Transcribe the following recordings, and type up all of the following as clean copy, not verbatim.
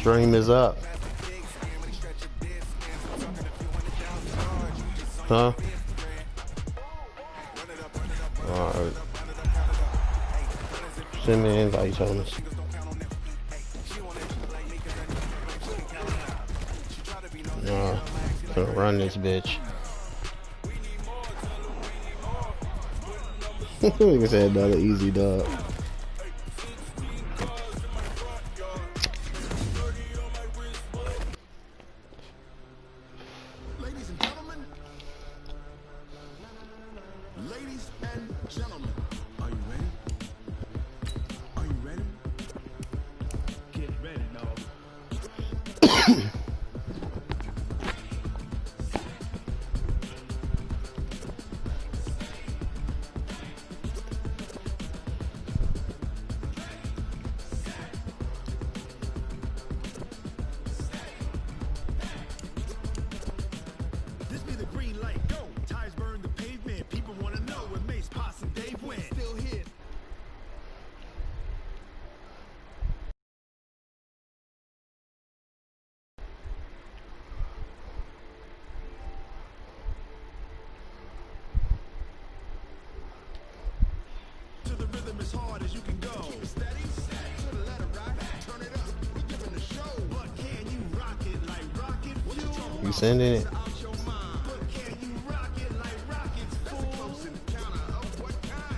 Stream is up. Huh? Alright. Send me an invite, Jonas. Nah, gonna run this bitch. Nigga said another easy dub. Ladies and gentlemen, are you ready? Are you ready? Get ready, dog. This be the green light, go. Tires burn the pavement. People want to know where Mace, Posse, and Dave went. Still here. To the rhythm as hard as you can go. Keep it steady, to the letter right. Turn it up, we giving the show. But can you rock it like rocket fuel? You sending it? Out your mind. But can you rock it like rockets, fool? That's a close encounter of what kind?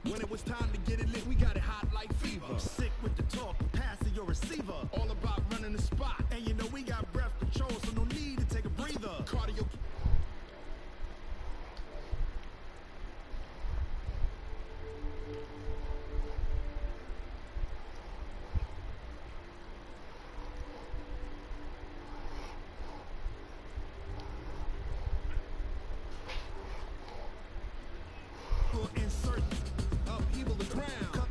When it was time to get it lit, we got it hot like fever. I'm sick with the talk, pass to your receiver. All about running the spot. And you know we got breath control, so no need to take a breather. Cardio. Insert upheaval the ground.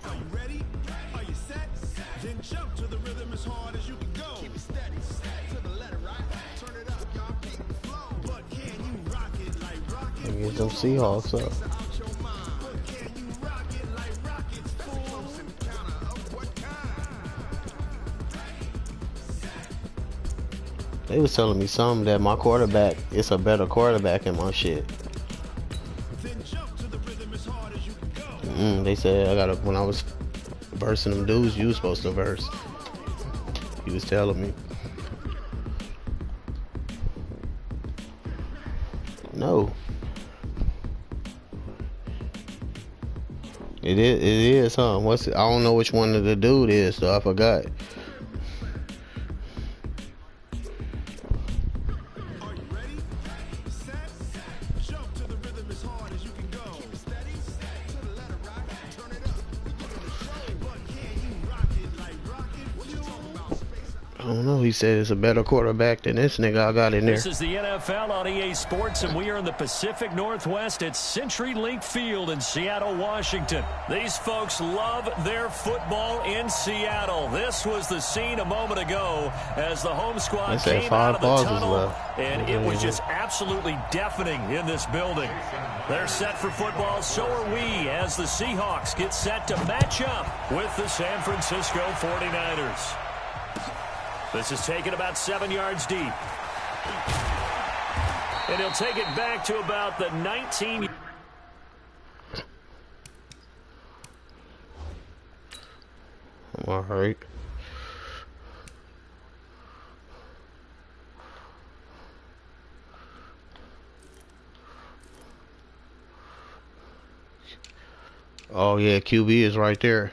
Are you ready? Are you set? Then jump to the rhythm as hard as you can go. Keep it steady, to the letter right. Turn it up, y'all beat the flow. But can you rock it like rocket? Get them Seahawks up. Out your mind. But can you rock it like rockets, fool? Close encounter of what kind? They was telling me something that my quarterback, it's a better quarterback in my shit. Then jump to the rhythm as hard as you can go. They said I gotta, when I was versing them dudes, you was supposed to verse. He was telling me. No. It is, huh? What's it? I don't know which one of the dude is, so I forgot. I don't know. He said it's a better quarterback than this nigga I got in there. This is the NFL on EA Sports, and we are in the Pacific Northwest at CenturyLink Field in Seattle, Washington. These folks love their football in Seattle. This was the scene a moment ago as the home squad came out of the tunnel, and it was just absolutely deafening in this building. They're set for football, so are we, as the Seahawks get set to match up with the San Francisco 49ers. This is taken about 7 yards deep. And he'll take it back to about the 19. All right. Oh, yeah, QB is right there.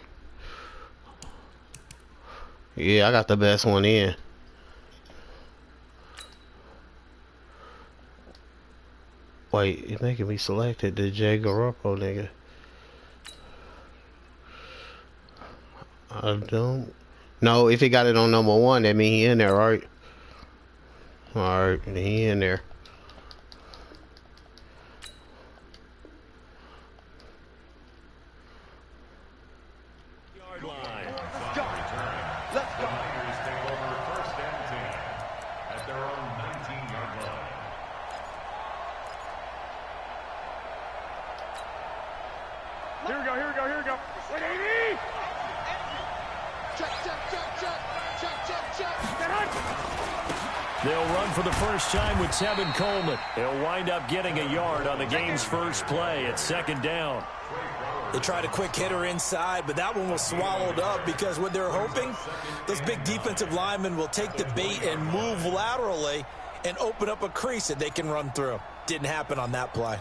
Yeah, I got the best one in. Wait, it's making me selected the Jay Garoppolo nigga. I don't. No, if he got it on number 1, that mean he in there, right? Alright, he in there. They'll run for the first time with Tevin Coleman. He'll wind up getting a yard on the game's first play at 2nd down. They tried a quick hitter inside, but that one was swallowed up because what they're hoping, those big defensive linemen will take the bait and move laterally and open up a crease that they can run through. Didn't happen on that play.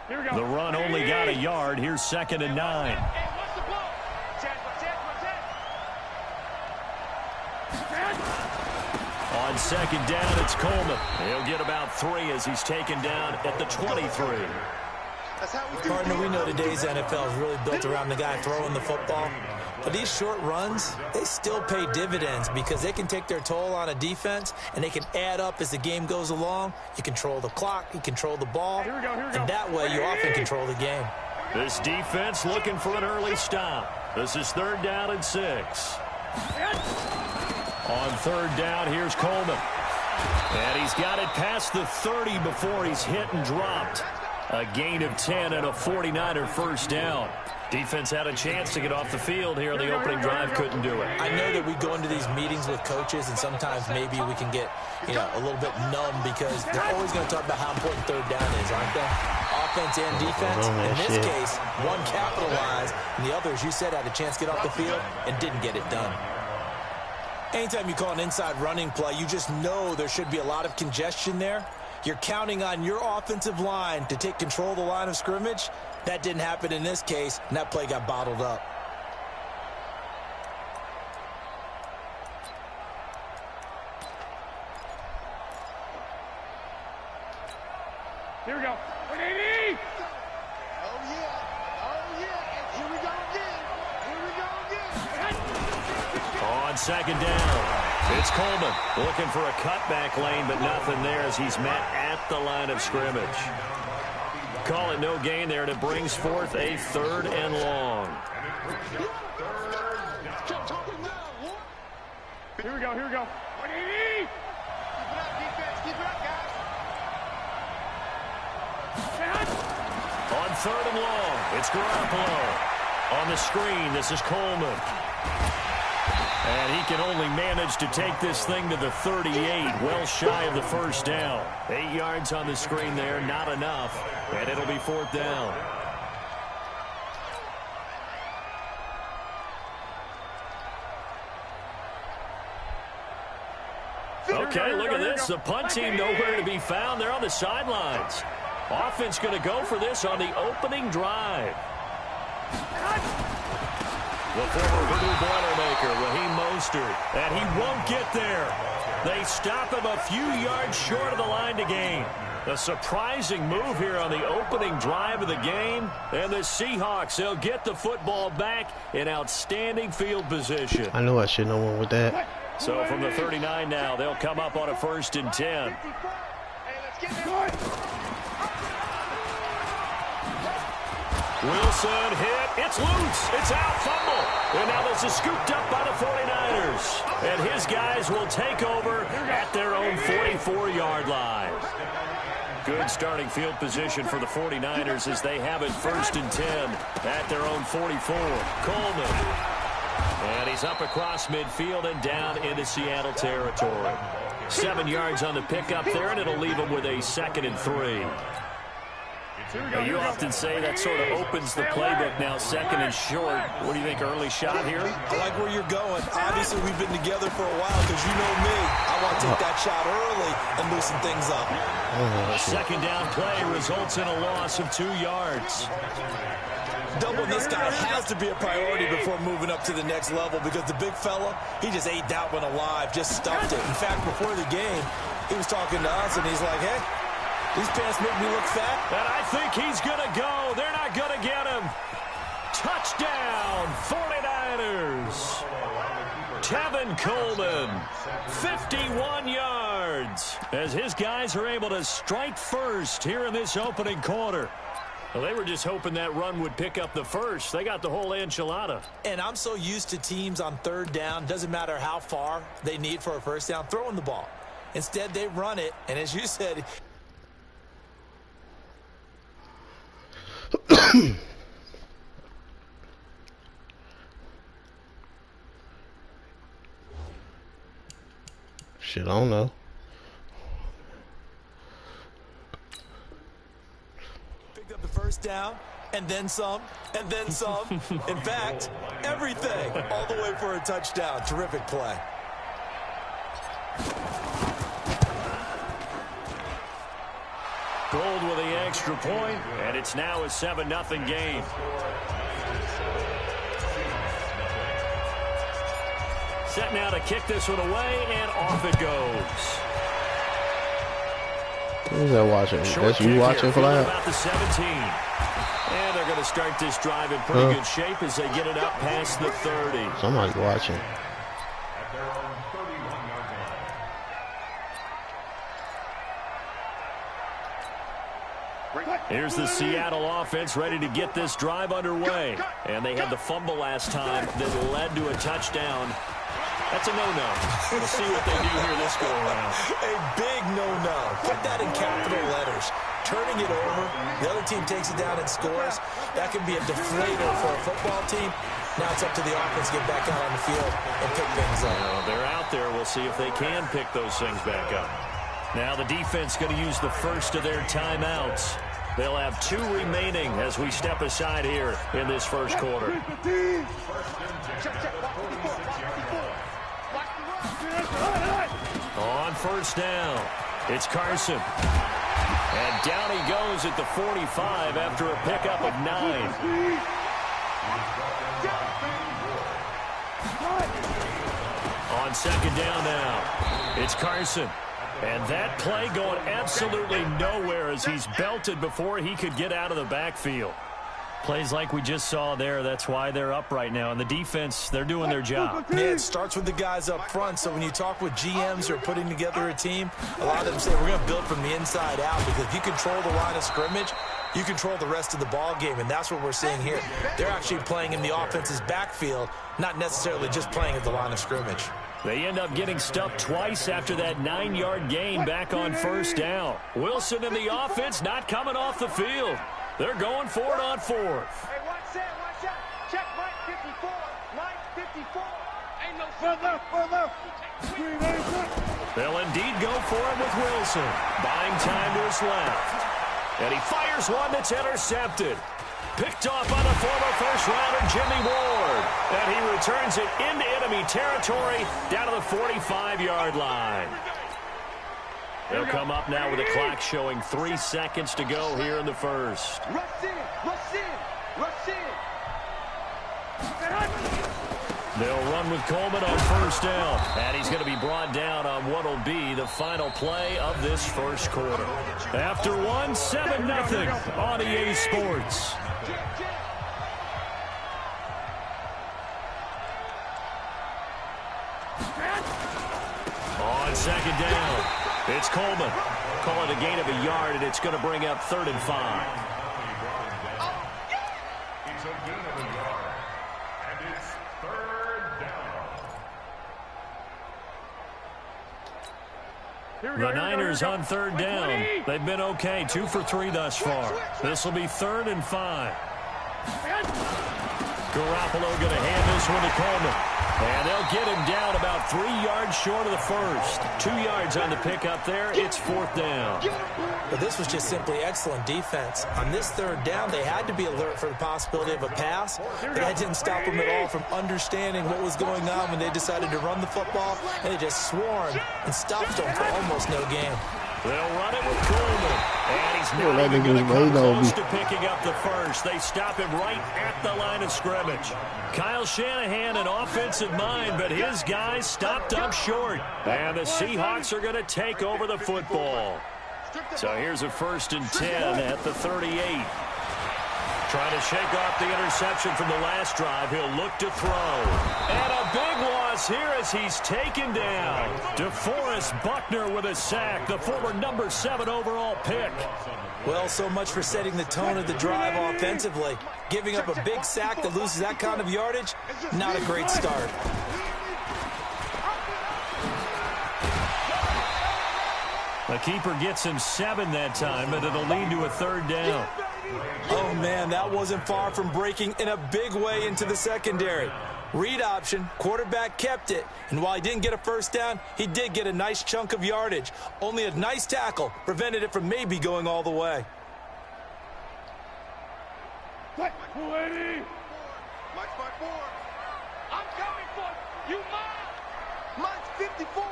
The run only got a yard. Here's 2nd and 9. On 2nd down, it's Coleman. He'll get about 3 as he's taken down at the 23. Partner, we know today's NFL is really built around the guy throwing the football. But these short runs, they still pay dividends because they can take their toll on a defense and they can add up as the game goes along. You control the clock, you control the ball, and that way you often control the game. This defense looking for an early stop. This is 3rd down and 6. On 3rd down, here's Coleman. And he's got it past the 30 before he's hit and dropped. A gain of 10 and a 49er first down. Defense had a chance to get off the field here on the opening drive, couldn't do it. I know that we go into these meetings with coaches, and sometimes maybe we can get, a little bit numb because they're always going to talk about how important 3rd down is, aren't they? Offense and defense. In this case, one capitalized, and the other, as you said, had a chance to get off the field and didn't get it done. Anytime you call an inside running play, you just know there should be a lot of congestion there. You're counting on your offensive line to take control of the line of scrimmage. That didn't happen in this case, and that play got bottled up. Here we go. 180! Oh, yeah. Oh, yeah. And here we go again. Here we go again. On 2nd down, it's Coleman looking for a cutback lane, but nothing there as he's met at the line of scrimmage. Call it no gain there, and it brings forth a 3rd and long. Here we go, here we go. 180! Keep it up, defense. Keep it up, guys. On 3rd and long, it's Garoppolo. On the screen, this is Coleman. And he can only manage to take this thing to the 38, well shy of the first down. 8 yards on the screen there, not enough. And it'll be 4th down. Okay, look at this. The punt team nowhere to be found. They're on the sidelines. Offense going to go for this on the opening drive. The former Voodoo Boilermaker, Raheem Mostert, and he won't get there. They stop him a few yards short of the line to gain. A surprising move here on the opening drive of the game. And the Seahawks, they'll get the football back in outstanding field position. I knew I should have went with that. So from the 39 now, they'll come up on a 1st and 10. Wilson hit. It's loose. It's out. Fumble. And now this is scooped up by the 49ers. And his guys will take over at their own 44-yard line. Good starting field position for the 49ers as they have it 1st and 10 at their own 44. Coleman. And he's up across midfield and down into Seattle territory. 7 yards on the pickup there, and it'll leave him with a 2nd and 3. You often say that sort of opens the playbook now, 2nd and short. What do you think, early shot here? I like where you're going. Obviously, we've been together for a while because you know me. I want to take that shot early and loosen things up. A 2nd down play results in a loss of 2 yards. Doubling this guy has to be a priority before moving up to the next level because the big fella, he just ate that one alive, just stuffed it. In fact, before the game, he was talking to us, and he's like, hey, these pants make me look fat. And I think he's going to go. They're not going to get him. Touchdown, 49ers. Tevin Coleman, 51 yards, as his guys are able to strike first here in this opening quarter. Well, they were just hoping that run would pick up the first. They got the whole enchilada. And I'm so used to teams on 3rd down, doesn't matter how far they need for a first down, throwing the ball. Instead, they run it, and as you said, Shit, I don't know. Picked up the first down, and then some, and then some. In fact, everything, all the way for a touchdown. Terrific play. Gold with the extra point, and it's now a 7-0 game. Set now to kick this one away, and off it goes. Who's that watching? That's you watching, Flat? About the 17. And they're going to start this drive in pretty good shape as they get it up past the 30. Somebody's watching. Here's the Seattle offense ready to get this drive underway. And they had the fumble last time that led to a touchdown. That's a no-no. We'll see what they do here this go-around. A big no-no. Put that in capital letters. Turning it over, the other team takes it down and scores. That can be a deflator for a football team. Now it's up to the offense to get back out on the field and pick things up. Well, they're out there. We'll see if they can pick those things back up. Now the defense going to use the first of their timeouts. They'll have 2 remaining as we step aside here in this first quarter. On first down, it's Carson. And down he goes at the 45 after a pickup of 9. On second down now, it's Carson. And that play going absolutely nowhere as he's belted before he could get out of the backfield. Plays like we just saw there, that's why they're up right now. And the defense, they're doing their job. Yeah, it starts with the guys up front. So when you talk with GMs who are putting together a team, a lot of them say we're going to build from the inside out, because if you control the line of scrimmage, you control the rest of the ball game, and that's what we're seeing here. They're actually playing in the offense's backfield, not necessarily just playing at the line of scrimmage. They end up getting stuffed twice after that 9-yard gain back on first down. Wilson and the offense not coming off the field. They're going for it on 4th. Hey, watch that. Check Mike 54. Mike 54. Ain't no further. They'll indeed go for it with Wilson. Buying time to his left. And he fires one that's intercepted. Picked off by the former first-rounder Jimmy Ward. And he returns it into enemy territory down to the 45-yard line. They'll come up now with the clock showing 3 seconds to go here in the first. Rush in. They'll run with Coleman on first down. And he's going to be brought down on what will be the final play of this first quarter. After 7-0 on EA Sports. On second down, it's Coleman. Call it a gain of a yard, and it's going to bring up 3rd and 5. The Niners on 3rd down. They've been okay, 2 for 3 thus far. This will be 3rd and 5. Garoppolo going to hand this one to Coleman. And they'll get him down about 3 yards short of the first. 2 yards on the pickup there. It's 4th down. But this was just simply excellent defense. On this 3rd down, they had to be alert for the possibility of a pass. But that didn't stop them at all from understanding what was going on when they decided to run the football. And they just swarmed and stopped them for almost no gain. They'll run it with Coleman. And he's not even going to come close to picking up the first. They stop him right at the line of scrimmage. Kyle Shanahan, an offensive mind, but his guys stopped up short. And the Seahawks are going to take over the football. So here's a 1st and 10 at the 38. Trying to shake off the interception from the last drive. He'll look to throw. And a big loss here as he's taken down. DeForest Buckner with a sack, the former number 7 overall pick. Well, so much for setting the tone of the drive offensively. Giving up a big sack that loses that kind of yardage, not a great start. The keeper gets him 7 that time, but it'll lead to a 3rd down. Oh, man, that wasn't far from breaking in a big way into the secondary. Read option, quarterback kept it, and while he didn't get a first down, he did get a nice chunk of yardage. Only a nice tackle prevented it from maybe going all the way. Mike's by 4. I'm coming for you. You mine. Mike's 54.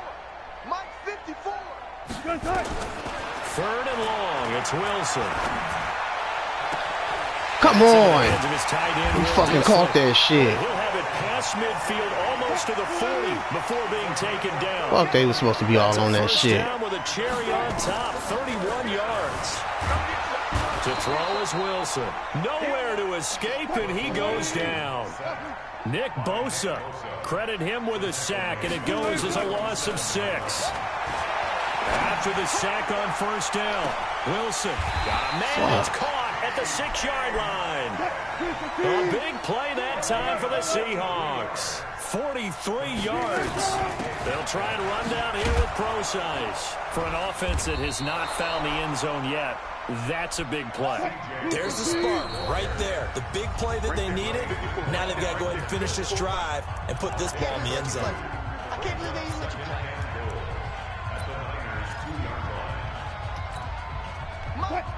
Mike's 54. Third and long. It's Wilson. Come on. You fucking caught that shit. He'll have it past midfield, almost to the 40 before being taken down. Fuck, they was supposed to be all on that shit. Down with a cherry on top, 31 yards. To throw is Wilson. Nowhere to escape, and he goes down. Nick Bosa. Credit him with a sack, and it goes as a loss of 6. After the sack on first down, Wilson. Man, it's caught at the 6-yard line. A big play that time for the Seahawks. 43 yards. They'll try and run down here with Pro-Size. For an offense that has not found the end zone yet, that's a big play. There's the spark right there. The big play that they needed. Now they've got to go ahead and finish this drive and put this ball in the end zone. I can't believe they even let you play. Mike's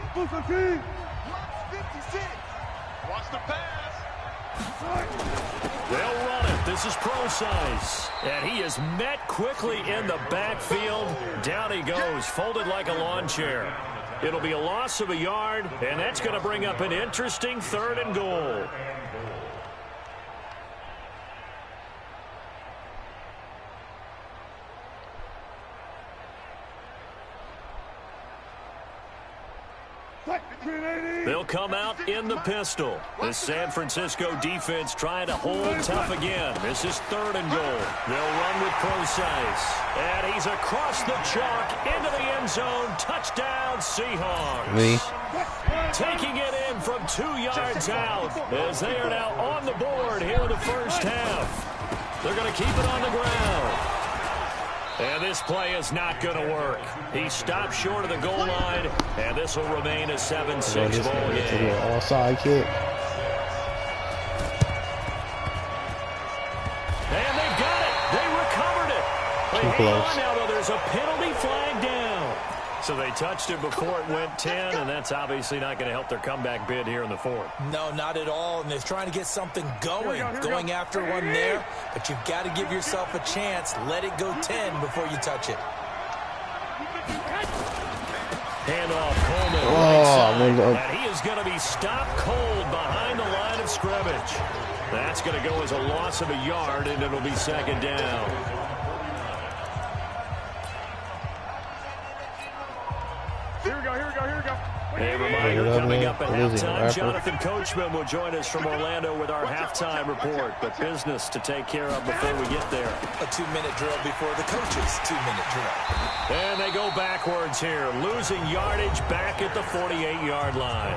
56. Watch the pass. They'll run it. This is Pro-Size. And he is met quickly in the backfield. Down he goes, folded like a lawn chair. It'll be a loss of a yard, and that's going to bring up an interesting 3rd and goal. They'll come out in the pistol. The San Francisco defense trying to hold tough again. This is 3rd and goal. They'll run with Pro-Size. And he's across the chalk into the end zone. Touchdown, Seahawks. Me. Taking it in from 2 yards out as they are now on the board here in the first half. They're going to keep it on the ground. And this play is not going to work. He stopped short of the goal line, and this will remain a 7-6 ball game. Offside kick. And they got it. They recovered it. They hang on now, though. There's a penalty flag down. So they touched it before it went 10, and that's obviously not going to help their comeback bid here in the 4th. No, not at all, and they're trying to get something going after one there, but you've got to give yourself a chance. Let it go 10 before you touch it. Handoff, Coleman, right side, and he is going to be stopped cold behind the line of scrimmage. That's going to go as a loss of a yard, and it'll be 2nd down. Here we go. A reminder coming up at halftime, Jonathan Coachman will join us from Orlando with our halftime report. But business to take care of before we get there. A 2-minute drill before the coach's 2-minute drill. And they go backwards here, losing yardage back at the 48-yard line.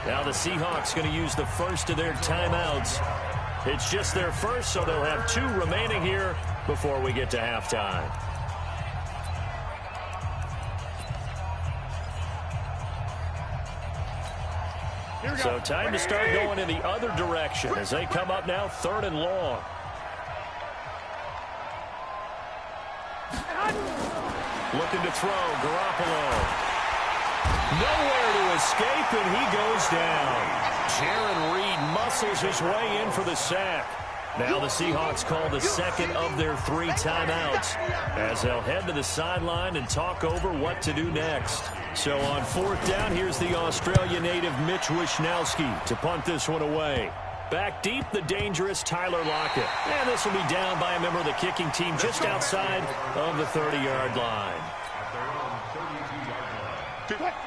Now the Seahawks going to use the first of their timeouts. It's just their first, so they'll have 2 remaining here before we get to halftime. So time to start going in the other direction as they come up now 3rd and long. Looking to throw, Garoppolo. Nowhere to escape, and he goes down. Jaron Reed muscles his way in for the sack. Now the Seahawks call the 2nd of their 3 timeouts as they'll head to the sideline and talk over what to do next. So on 4th down, here's the Australia native Mitch Wishnowsky to punt this one away. Back deep, the dangerous Tyler Lockett. And this will be down by a member of the kicking team just outside of the 30-yard line.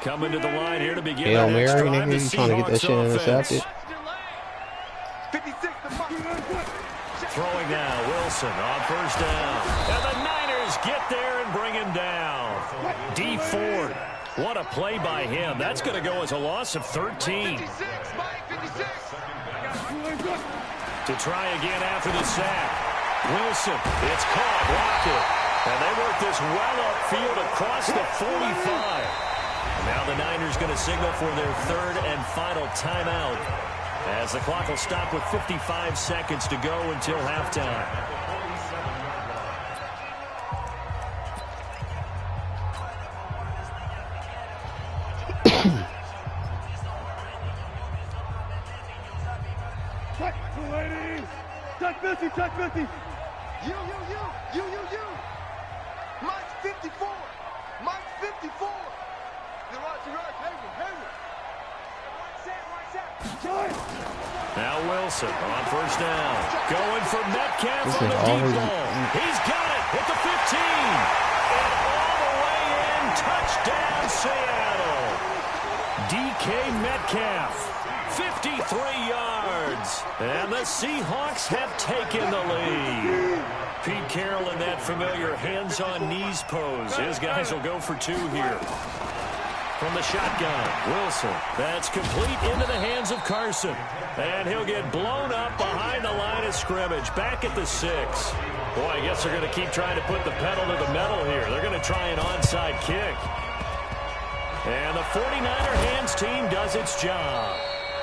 Coming to the line here to begin Hail the next Mary, drive, the nigga, you trying to get that Seahawks shit offense. intercepted? 56 to Mike. Throwing now, Wilson on first down. And the Niners get there and bring him down. D. Ford, what a play by him. That's going to go as a loss of 13. 56, Mike, 56. To try again after the sack. Wilson, it's caught, Lockett. And they work this well upfield across the 45. Now the Niners going to signal for their third and final timeout, as the clock will stop with 55 seconds to go until halftime. Check 50, check 50. You. Mike's 54. Mike's 54. Now Wilson on first down. Going for Metcalf on the deep ball. He's got it at the 15. And all the way in. Touchdown, Seattle. DK Metcalf. 53 yards. And the Seahawks have taken the lead. Pete Carroll in that familiar hands-on-knees pose. His guys will go for two here. From the shotgun, Wilson. That's complete into the hands of Carson. And he'll get blown up behind the line of scrimmage. Back at the 6. Boy, I guess they're going to keep trying to put the pedal to the metal here. They're going to try an onside kick. And the 49er hands team does its job.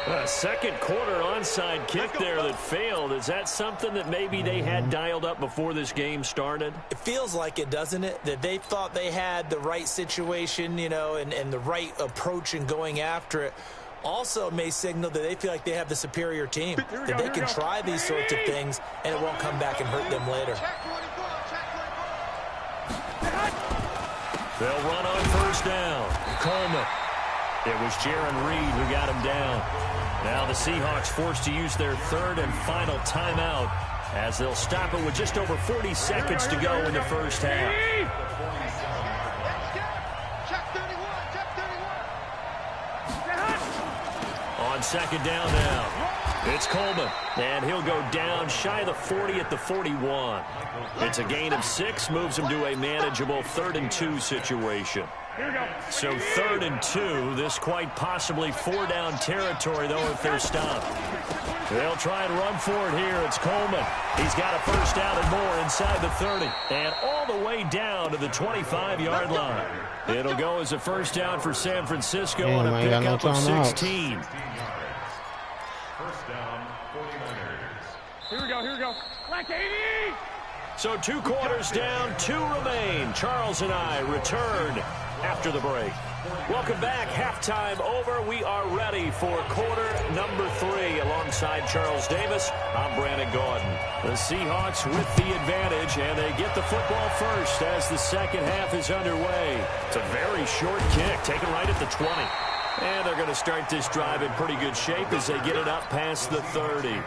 A second quarter onside kick there that failed. Is that something that maybe they had dialed up before this game started? It feels like it, doesn't it? That they thought they had the right situation, you know, and the right approach in going after it. Also may signal that they feel like they have the superior team, that they can try these sorts of things and it won't come back and hurt them later. They'll run on first down. Coleman. It was Jaron Reed who got him down. Now the Seahawks forced to use their third and final timeout as they'll stop it with just over 40 seconds to go in the first half. On second down now. It's Coleman, and he'll go down shy of the 40 at the 41. It's a gain of 6, moves him to a manageable 3rd and 2 situation. So 3rd and 2, this quite possibly 4-down territory, though, if they're stopped. They'll try and run for it here. It's Coleman. He's got a first down and more inside the 30, and all the way down to the 25-yard line. It'll go as a first down for San Francisco on a pickup of 16. First down, 49ers. Here we go. Like 80! So 2 quarters down, 2 remain. Charles and I return after the break. Welcome back. Halftime over. We are ready for quarter number 3. Alongside Charles Davis, I'm Brandon Gordon. The Seahawks with the advantage, and they get the football first as the second half is underway. It's a very short kick, taken right at the 20. And they're going to start this drive in pretty good shape as they get it up past the 30. First and 10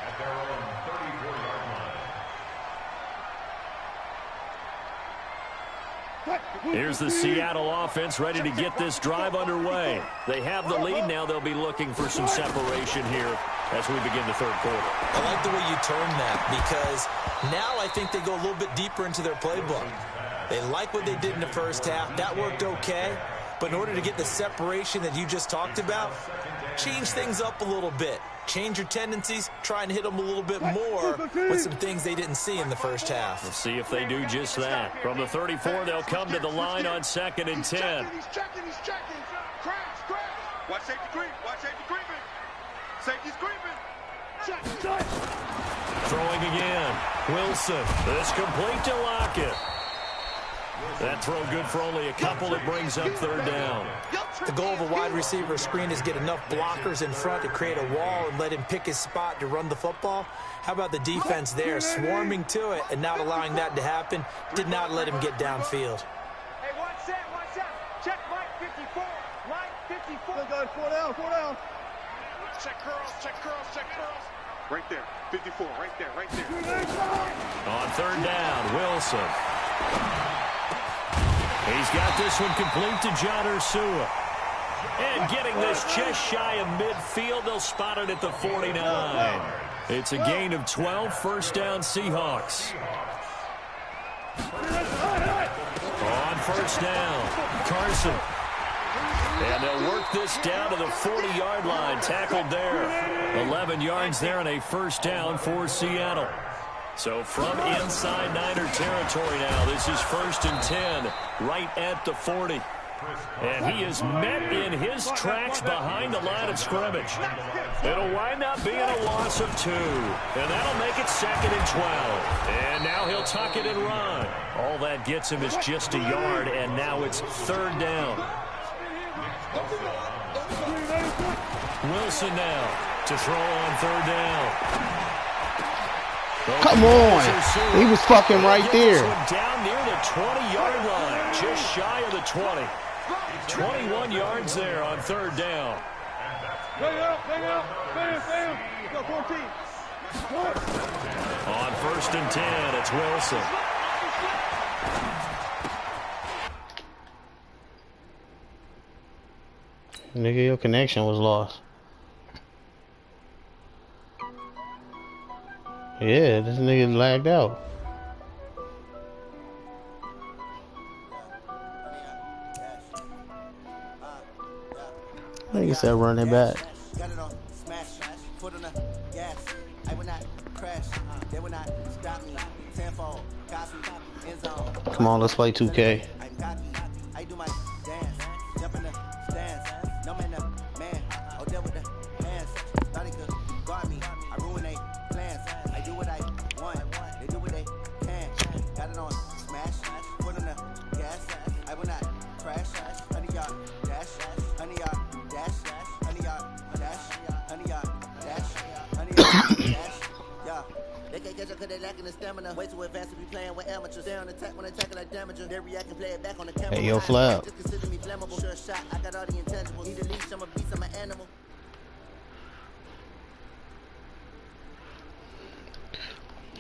at their own 34-yard line. Here's the Seattle offense ready to get this drive underway. They have the lead. Now they'll be looking for some separation here as we begin the third quarter. I like the way you turn that, because now I think they go a little bit deeper into their playbook. They like what they did in the first half. That worked okay. But in order to get the separation that you just talked about, change things up a little bit. Change your tendencies, try and hit them a little bit more with some things they didn't see in the first half. We'll see if they do just that. From the 34, they'll come to the line on 2nd and 10. He's checking. Crash. Watch safety creeping. Safety's creeping. Check. Throwing again. Wilson. This complete to Lockett. That throw good for only a couple. It brings up 3rd down. The goal of a wide receiver screen is get enough blockers in front to create a wall and let him pick his spot to run the football. How about the defense there, swarming to it and not allowing that to happen? Did not let him get downfield. Hey, watch that. Check Mike 54. Mike 54. Go, 4 down. Check curls. Right there. 54, right there. On 3rd down, Wilson. He's got this one complete to John Ursua. And getting this just shy of midfield, they'll spot it at the 49. It's a gain of 12, first down Seahawks. On first down, Carson. And they'll work this down to the 40-yard line, tackled there. 11 yards there and a first down for Seattle. So from inside Niner territory now, this is 1st and 10, right at the 40. And he is met in his tracks behind the line of scrimmage. It'll wind up being a loss of 2. And that'll make it 2nd and 12. And now he'll tuck it and run. All that gets him is just a yard, and now it's 3rd down. Wilson now to throw on 3rd down. Come on. He was fucking right there. Down near the 20-yard line, just shy of the 20. 21 yards there on 3rd down. On 1st and 10, it's Wilson. Nigga, your connection was lost. Yeah, this nigga lagged out. Nigga said run it back. Come on, let's play 2K. Hey, yo, Flap.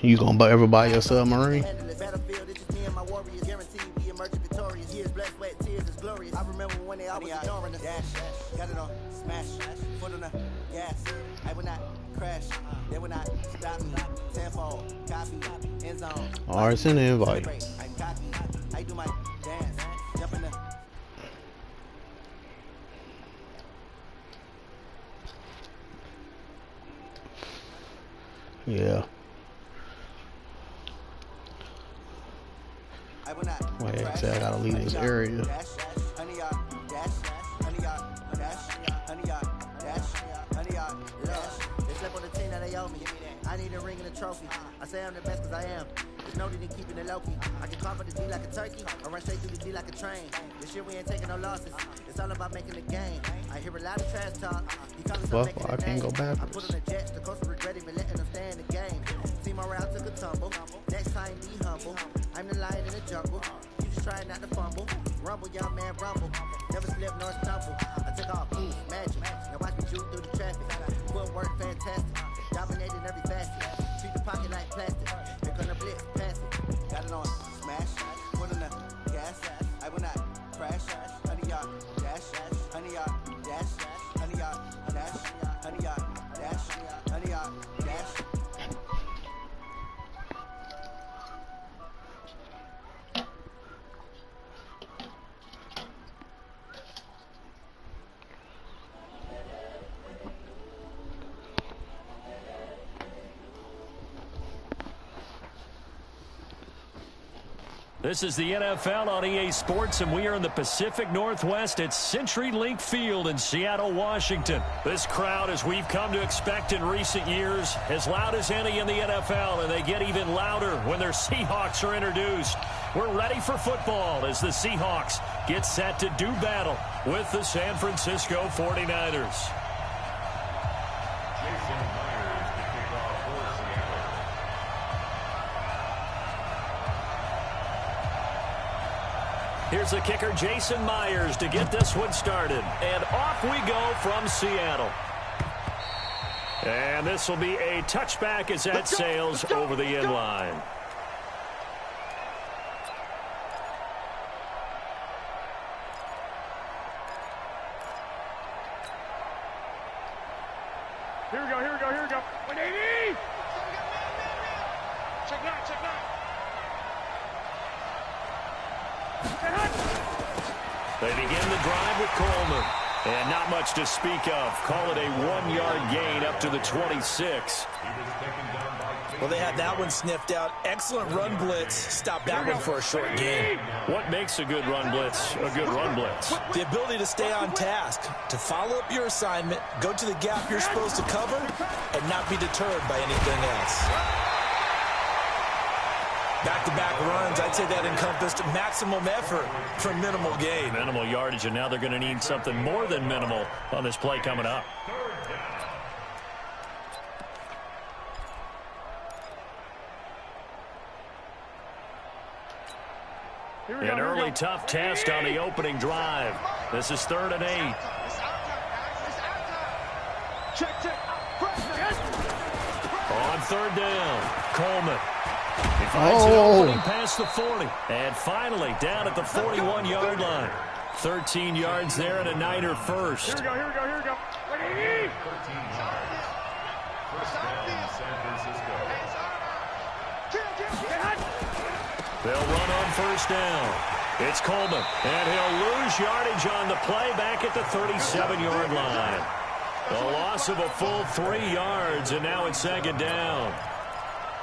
You gonna ever buy your submarine? I remember when they always ignoring us. Got it on smash, foot on the gas. I will not crash. They will not stop me. Tenfold, copy, end zone. Alright, send an invite. I do my dance, jump in the. Yeah. Wait, I gotta leave this area. I need a ring and a trophy. I say I'm the best because I am. There's no need in keeping it low-key. I can carve the D like a turkey. I run straight through the D like a train. This year we ain't taking no losses. It's all about making the game. I hear a lot of trash talk. Well, I can't go backwards. I put on the jets. The coach regretting me letting them stay in the game. Team morale took a tumble. Next time be humble. I'm the lion in the jungle. You just try not to fumble. Rumble, young man, rumble. Never slip nor stumble. I took off, move, magic. Now watch me shoot through the traffic. Footwork fantastic. Dominating every facet. Treat the pocket like plastic. They're gonna blitz, pass it. Got it on smash. Put on the gas. I will not crash. 100 yard dash. 100 yard dash. 100 yard dash. 100 yard dash. 100 yard dash. This is the NFL on EA Sports, and we are in the Pacific Northwest at CenturyLink Field in Seattle, Washington. This crowd, as we've come to expect in recent years, as loud as any in the NFL, and they get even louder when their Seahawks are introduced. We're ready for football as the Seahawks get set to do battle with the San Francisco 49ers. Here's the kicker, Jason Myers, to get this one started. And off we go from Seattle. And this will be a touchback as that sails over the end line. Here we go, here we go, here we go. 180! Check that, check that. They begin the drive with Coleman. And not much to speak of. Call it a 1-yard gain up to the 26. Well, they had that one sniffed out. Excellent run blitz. Stop that one for a short gain. What makes a good run blitz a good run blitz? The ability to stay on task, to follow up your assignment, go to the gap you're supposed to cover, and not be deterred by anything else. Back-to-back runs, I'd say that encompassed maximum effort for minimal gain. Minimal yardage, and now they're going to need something more than minimal on this play coming up. An early tough test on the opening drive. This is 3rd and 8. On 3rd down, Coleman. He finds an opening past the 40. And finally down at the 41-yard line. 13 yards there and a Niner first. Here we go. They'll run on 1st down. It's Coleman, and he'll lose yardage on the play back at the 37-yard line. A loss of a full 3 yards, and now it's 2nd down.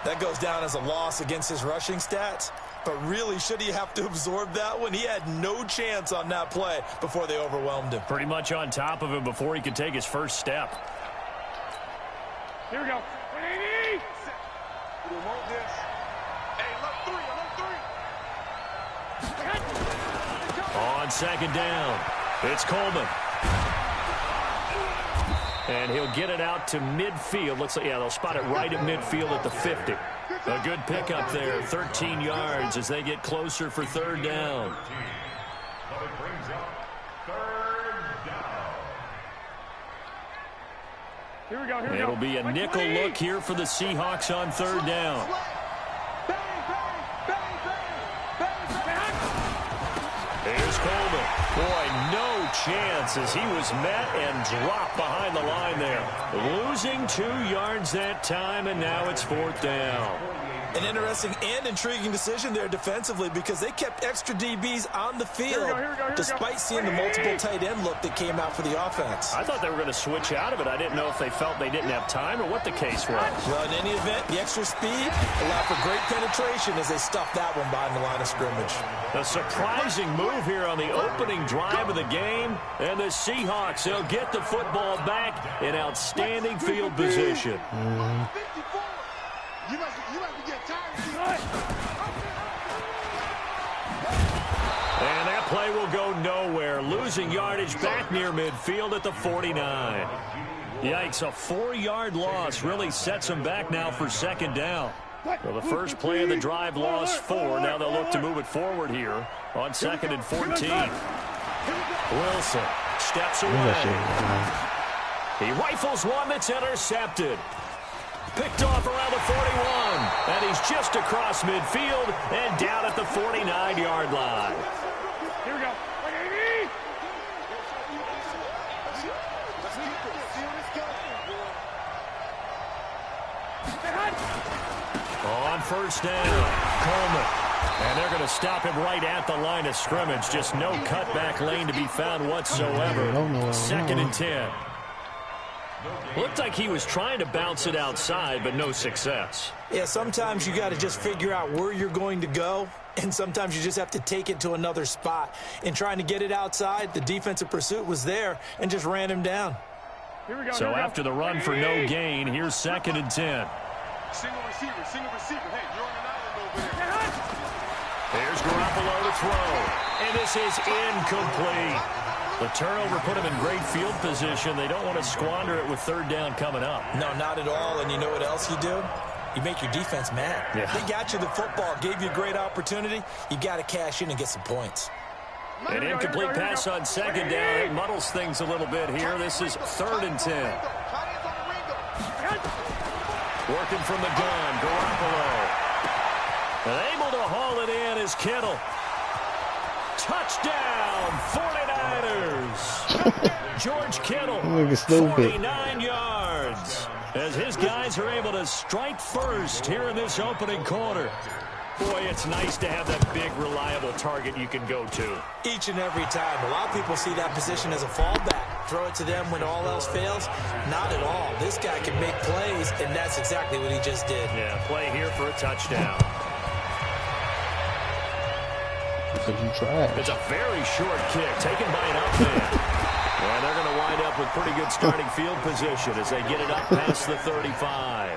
That goes down as a loss against his rushing stats. But really, should he have to absorb that one? He had no chance on that play before they overwhelmed him. Pretty much on top of him before he could take his first step. Here we go. Remote this. Hey, look, 3. On 2nd down, it's Coleman. And he'll get it out to midfield. Looks like, yeah, they'll spot it right at midfield at the 50. A good pickup there, 13 yards as they get closer for 3rd down. Here we go. It'll be a nickel look here for the Seahawks on 3rd down. Here's Coleman. Boy, no chance as he was met and dropped behind the line there. Losing 2 yards that time, and now it's 4th down. An interesting and intriguing decision there defensively because they kept extra DBs on the field despite seeing the multiple tight end look that came out for the offense. I thought they were going to switch out of it. I didn't know if they felt they didn't have time or what the case was. Well, in any event, the extra speed allowed for great penetration as they stuffed that one behind the line of scrimmage. A surprising move here on the opening drive of the game, and the Seahawks, they'll get the football back in outstanding field position. You must be getting tired. And that play will go nowhere, losing yardage back near midfield at the 49. Yikes, a 4-yard loss really sets them back now for 2nd down. Well, the first play of the drive lost 4. Now they'll look to move it forward here on 2nd and 14. Wilson steps away. He rifles one that's intercepted. Picked off around the 41, and he's just across midfield and down at the 49-yard line. Here we go. On 1st down, Coleman. And they're going to stop him right at the line of scrimmage. Just no cutback lane to be found whatsoever. 2nd and 10. Looked like he was trying to bounce it outside, but no success. Yeah, sometimes you got to just figure out where you're going to go, and sometimes you just have to take it to another spot. In trying to get it outside, the defensive pursuit was there and just ran him down. Here we go. So after the run for no gain, here's 2nd and 10. Single receiver. Hey, you're on an island over there. There's Garoppolo to throw, and this is incomplete. The turnover put him in great field position. They don't want to squander it with 3rd down coming up. No, not at all. And you know what else you do? You make your defense mad. Yeah. They got you the football, gave you a great opportunity. You got to cash in and get some points. An incomplete pass on 2nd down. It muddles things a little bit here. This is 3rd and 10. Working from the gun, Garoppolo. And able to haul it in is Kittle. Touchdown, 49ers. George Kittle, 49 yards. As his guys are able to strike first here in this opening quarter. Boy, it's nice to have that big, reliable target you can go to. Each and every time. A lot of people see that position as a fallback. throw it to them when all else fails? Not at all. This guy can make plays, and that's exactly what he just did. Yeah, play here for a touchdown. It's a very short kick taken by an up man. And they're going to wind up with pretty good starting field position as they get it up past the 35.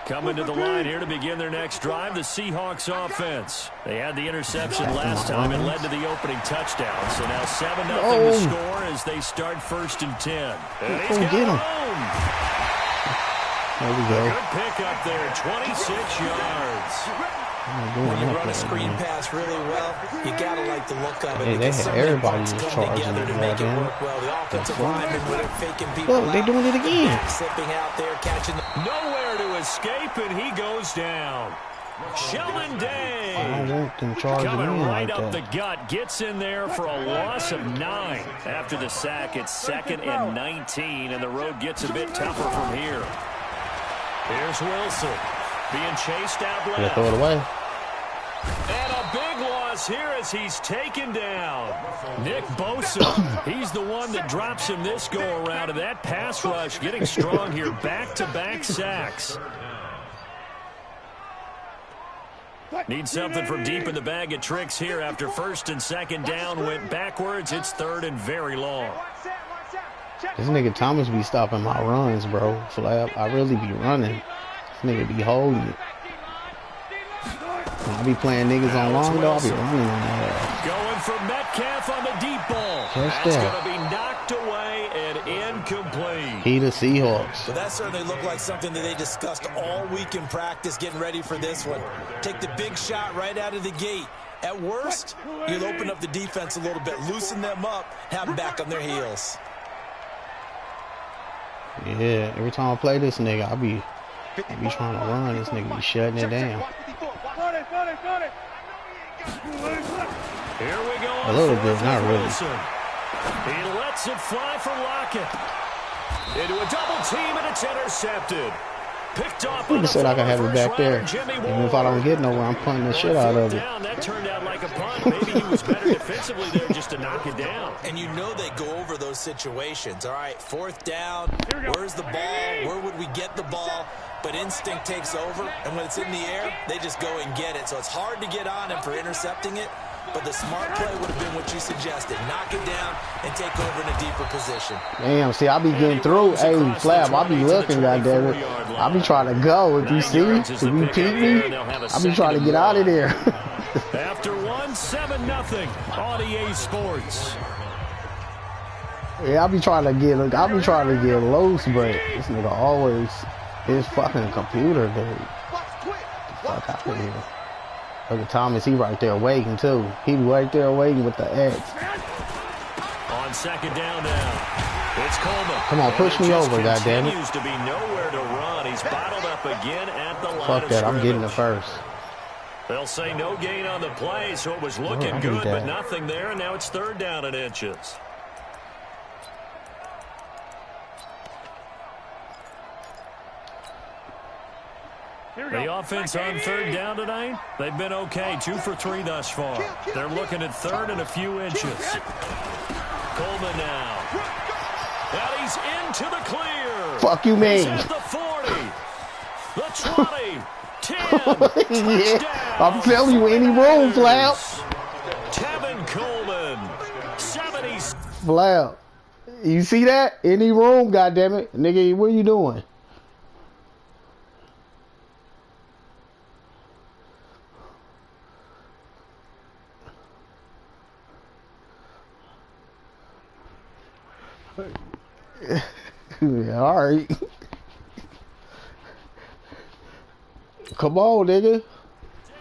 Coming to the line here to begin their next drive, the Seahawks offense. They had the interception last time and led to the opening touchdown. So now 7-0 to score as they start 1st and 10. And he's got it home. There we go. Good pick up there, 26 yards. When you run a screen pass really well, you got to like the look of it. Hey, they had everybody was charging to make it work well. The offensive linemen were faking people. Look, they're doing it again. Slipping out there, catching nowhere to escape, and he goes down. Sheldon Day. I don't want them charging coming in right like up that. the gut, gets in there for a loss of 9. After the sack, it's 2nd and 19, and the road gets a bit tougher from here. Here's Wilson being chased out left. Yeah, throw it away. And a big loss here as he's taken down. Nick Bosa, he's the one that drops him this go-around, and that pass rush getting strong here. Back-to-back sacks. Need something from deep in the bag of tricks here after 1st and 2nd down went backwards. It's 3rd and very long. This nigga Thomas be stopping my runs, bro. Flap, I really be running. This nigga be holding it. When I be playing niggas on long, though, I be running on that. Going for Metcalf on the deep ball. That's going to be knocked away and incomplete. He the Seahawks. But that certainly looked like something that they discussed all week in practice, getting ready for this one. Take the big shot right out of the gate. At worst, you'll open up the defense a little bit, loosen them up, have them back on their heels. Yeah, every time I play this nigga, I be trying to run. This nigga be shutting it down. Here we go. A little bit, not really. He lets it fly for Lockett. Into a double team, and it's intercepted. Picked off. Who said I could have it back there? Even if I don't get nowhere, I'm punting the shit out of it. That turned out like a punt. Maybe he was better defensively there just to knock it down. And you know they go over those situations. All right, 4th down. Where's the ball? Where would we get the ball? But instinct takes over, and when it's in the air, they just go and get it. So it's hard to get on him for intercepting it, but the smart play would have been what you suggested. Knock it down and take over in a deeper position. Damn, see, I be getting through. Hey, Flap, I be looking, goddammit. I be trying to go. If you see, if you peek me, I be trying to get out of there. After 7-0 on EA Sports. Yeah, I be trying to get loose, but this nigga always his fucking computer, dude. Get the fuck out of here. Look at Thomas, he right there waiting too. He right there waiting with the X. On 2nd down now, it's Coleman. Come on, push me over, goddammit. Continues to be nowhere to run. He's bottled up again at the line. Fuck that, I'm getting the first. They'll say no gain on the play, so it was looking good, but nothing there, and now it's 3rd down and inches. The offense on 3rd down tonight, they've been okay, 2 for 3 thus far. They're looking at 3rd and a few inches. Coleman now. And he's into the clear. Fuck you, man. He's at the 40, the 20, 10. Yeah, I'm telling you, any room, Flap. Tevin Coleman, 70. Flap, you see that? Any room, goddammit. Nigga, what are you doing? Yeah, all right. Come on, nigga.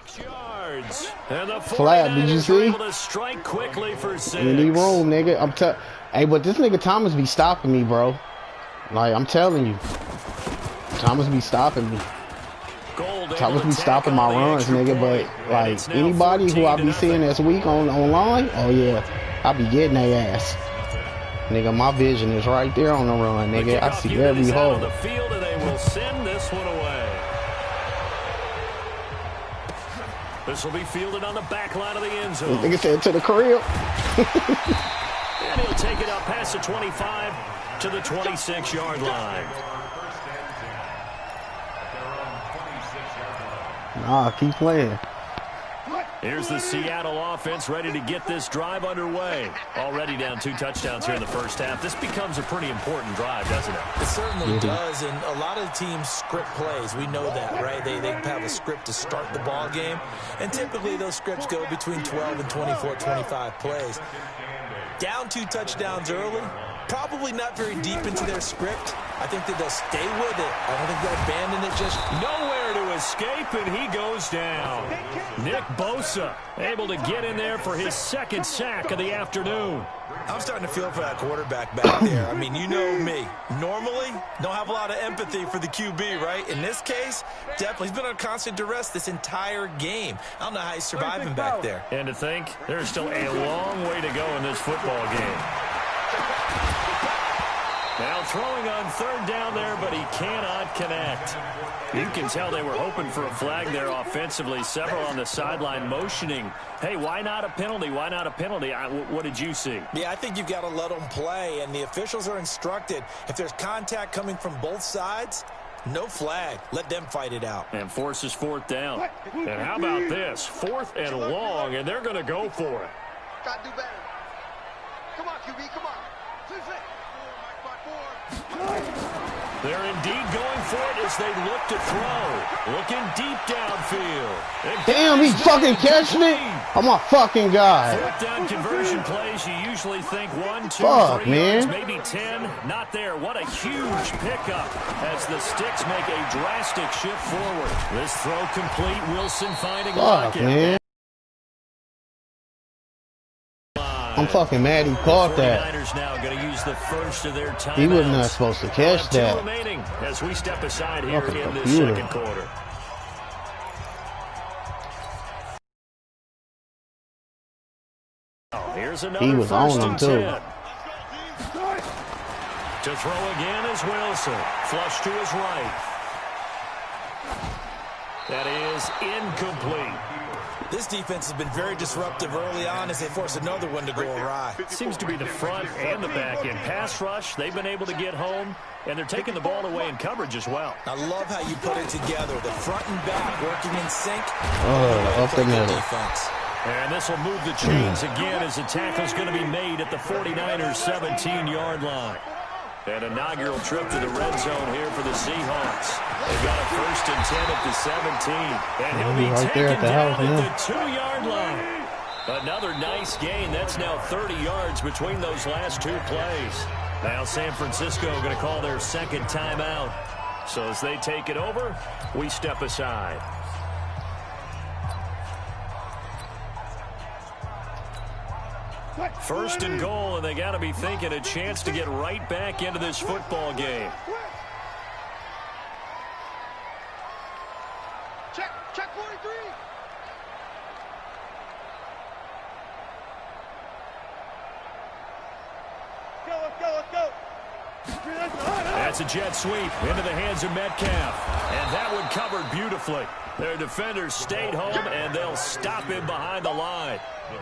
6 yards. And the Flap, did you see? able to strike quickly for 6. Any room, nigga. Hey, but this nigga Thomas be stopping me, bro. Like, I'm telling you. Thomas be stopping me. Thomas be stopping my runs, nigga. But, like, anybody who I be seeing this week online, oh, yeah, I be getting their ass. Nigga, my vision is right there on the run, nigga. I see every hole. The field, and they will send this one away. This will be fielded on the back line of the end zone. Nigga said to the crib. And he'll take it up past the 25 to the 26-yard line. Nah, keep playing. Here's the Seattle offense ready to get this drive underway. Already down 2 touchdowns here in the first half. This becomes a pretty important drive, doesn't it? It certainly does, and a lot of the teams script plays. We know that, right? They have a script to start the ball game, and typically those scripts go between 12 and 24, 25 plays. Down 2 touchdowns early, probably not very deep into their script. I think that they'll stay with it. I don't think they'll abandon it just nowhere to escape, and he goes down. Nick Bosa able to get in there for his 2nd sack of the afternoon. I'm starting to feel for that quarterback back there. I mean, you know me. Normally, don't have a lot of empathy for the QB, right? In this case, definitely. He's been on constant duress this entire game. I don't know how he's surviving back there. And to think, there's still a long way to go in this football game. Now throwing on 3rd down there, but he cannot connect. You can tell they were hoping for a flag there offensively. Several on the sideline motioning, hey, why not a penalty? Why not a penalty? What did you see? Yeah, I think you've got to let them play, and the officials are instructed. If there's contact coming from both sides, no flag. Let them fight it out. And forces 4th down. And how about this? 4th and long, and they're going to go for it. Got to do better. Come on, QB, come on. They're indeed going for it as they look to throw. Looking deep downfield. Damn, he fucking catched it. Oh my fucking God. 4th down conversion plays, you usually think 1, 2, 3 man. yards, maybe 10. Not there. What a huge pickup as the sticks make a drastic shift forward. This throw complete. Wilson finding Lockett. Man. I'm fucking mad he caught that. Now going to use the first of their timeouts. He was not supposed to catch that. 2 remaining as we step aside here Fucking in this computer. 2nd quarter. Here's another He was on 1st him and too. 10. To throw again is Wilson. Flush to his right. That is incomplete. This defense has been very disruptive early on as they force another one to go awry. Seems to be the front and the back end. Pass rush, they've been able to get home, and they're taking the ball away in coverage as well. I love how you put it together. The front and back working in sync. Up the middle. Defense. And this will move the chains again as the tackle's going to be made at the 49ers 17-yard line. An inaugural trip to the red zone here for the Seahawks. They've got a 1st and 10 at the 17. And he'll be right there taken at the down house, at the 2-yard line. Another nice gain. That's now 30 yards between those last 2 plays. Now San Francisco going to call their 2nd timeout. So as they take it over, we step aside. First and goal, and they got to be thinking a chance to get right back into this football game. Check 43. Let's go. That's a jet sweep into the hands of Metcalf. And that one covered beautifully. Their defenders stayed home, and they'll stop him behind the line.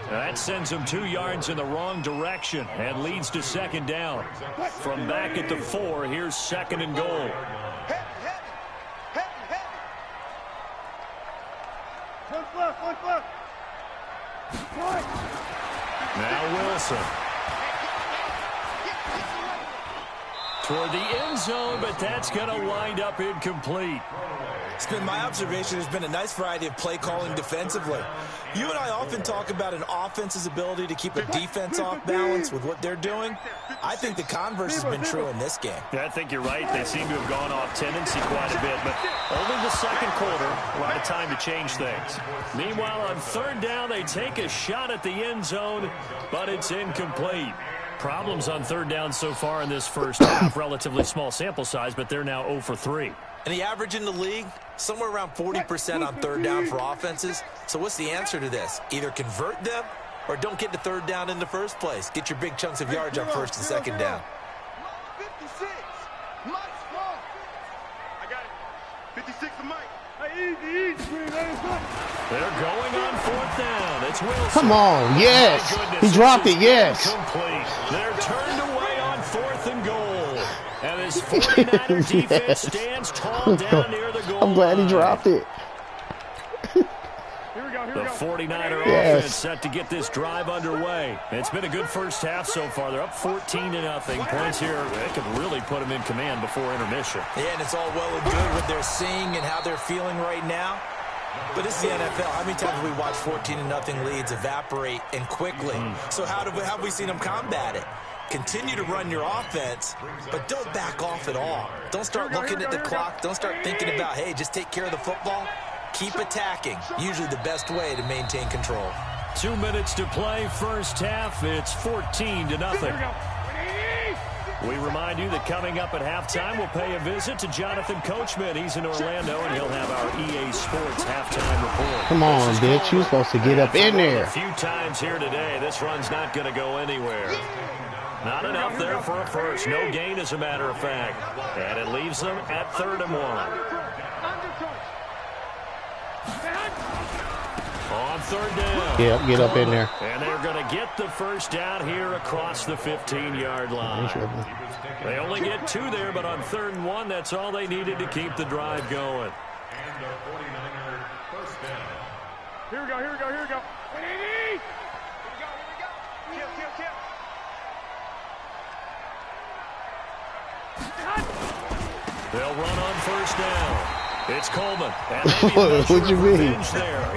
That sends him 2 yards in the wrong direction and leads to 2nd down. From back at the 4, here's 2nd and goal. Now Wilson. Toward the end zone, but that's going to wind up incomplete. It's been my observation. There's been a nice variety of play calling defensively. You and I often talk about an offense's ability to keep a defense off balance with what they're doing. I think the converse has been true in this game. Yeah, I think you're right. They seem to have gone off tendency quite a bit, but only the 2nd quarter, a lot of time to change things. Meanwhile, on 3rd down, they take a shot at the end zone, but it's incomplete. Problems on 3rd down so far in this first half. Relatively small sample size, but they're now 0 for 3. And the average in the league, somewhere around 40% on 3rd down for offenses. So what's the answer to this? Either convert them or don't get to 3rd down in the first place. Get your big chunks of yards on 1st and 2nd down. 56. Mike's ball. I got it. 56 to Mike. They're going on 4th down. It's Wilson. Come on, yes. He dropped it, yes. Complete. They're turned away on 4th and goal. And his 49er defense stands tall down near the goal I'm glad he dropped it. The 49er offense set to get this drive underway. It's been a good first half so far. They're up 14-0. Points here, they could really put them in command before intermission. Yeah, and it's all well and good what they're seeing and how they're feeling right now. But it's the NFL. How many times have we watched 14-0 leads evaporate and quickly? So how have we seen them combat it? Continue to run your offense, but don't back off at all. Don't start looking at the clock. Don't start thinking about, hey, just take care of the football. Keep attacking. Usually the best way to maintain control. 2 minutes to play first half. It's 14-0. We remind you that coming up at halftime, we'll pay a visit to Jonathan Coachman. He's in Orlando, and he'll have our EA Sports halftime report. Come on, bitch. You're supposed to get up in there. A few times here today, this run's not going to go anywhere. Not enough there for a first. No gain, as a matter of fact. And it leaves them at 3rd and 1. On 3rd down. Yep, get up in there. And they're going to get the first down here across the 15-yard line. They only get 2 there, but on 3rd and 1, that's all they needed to keep the drive going. Here we go. Kill. They'll run on 1st down. It's Coleman. What you mean?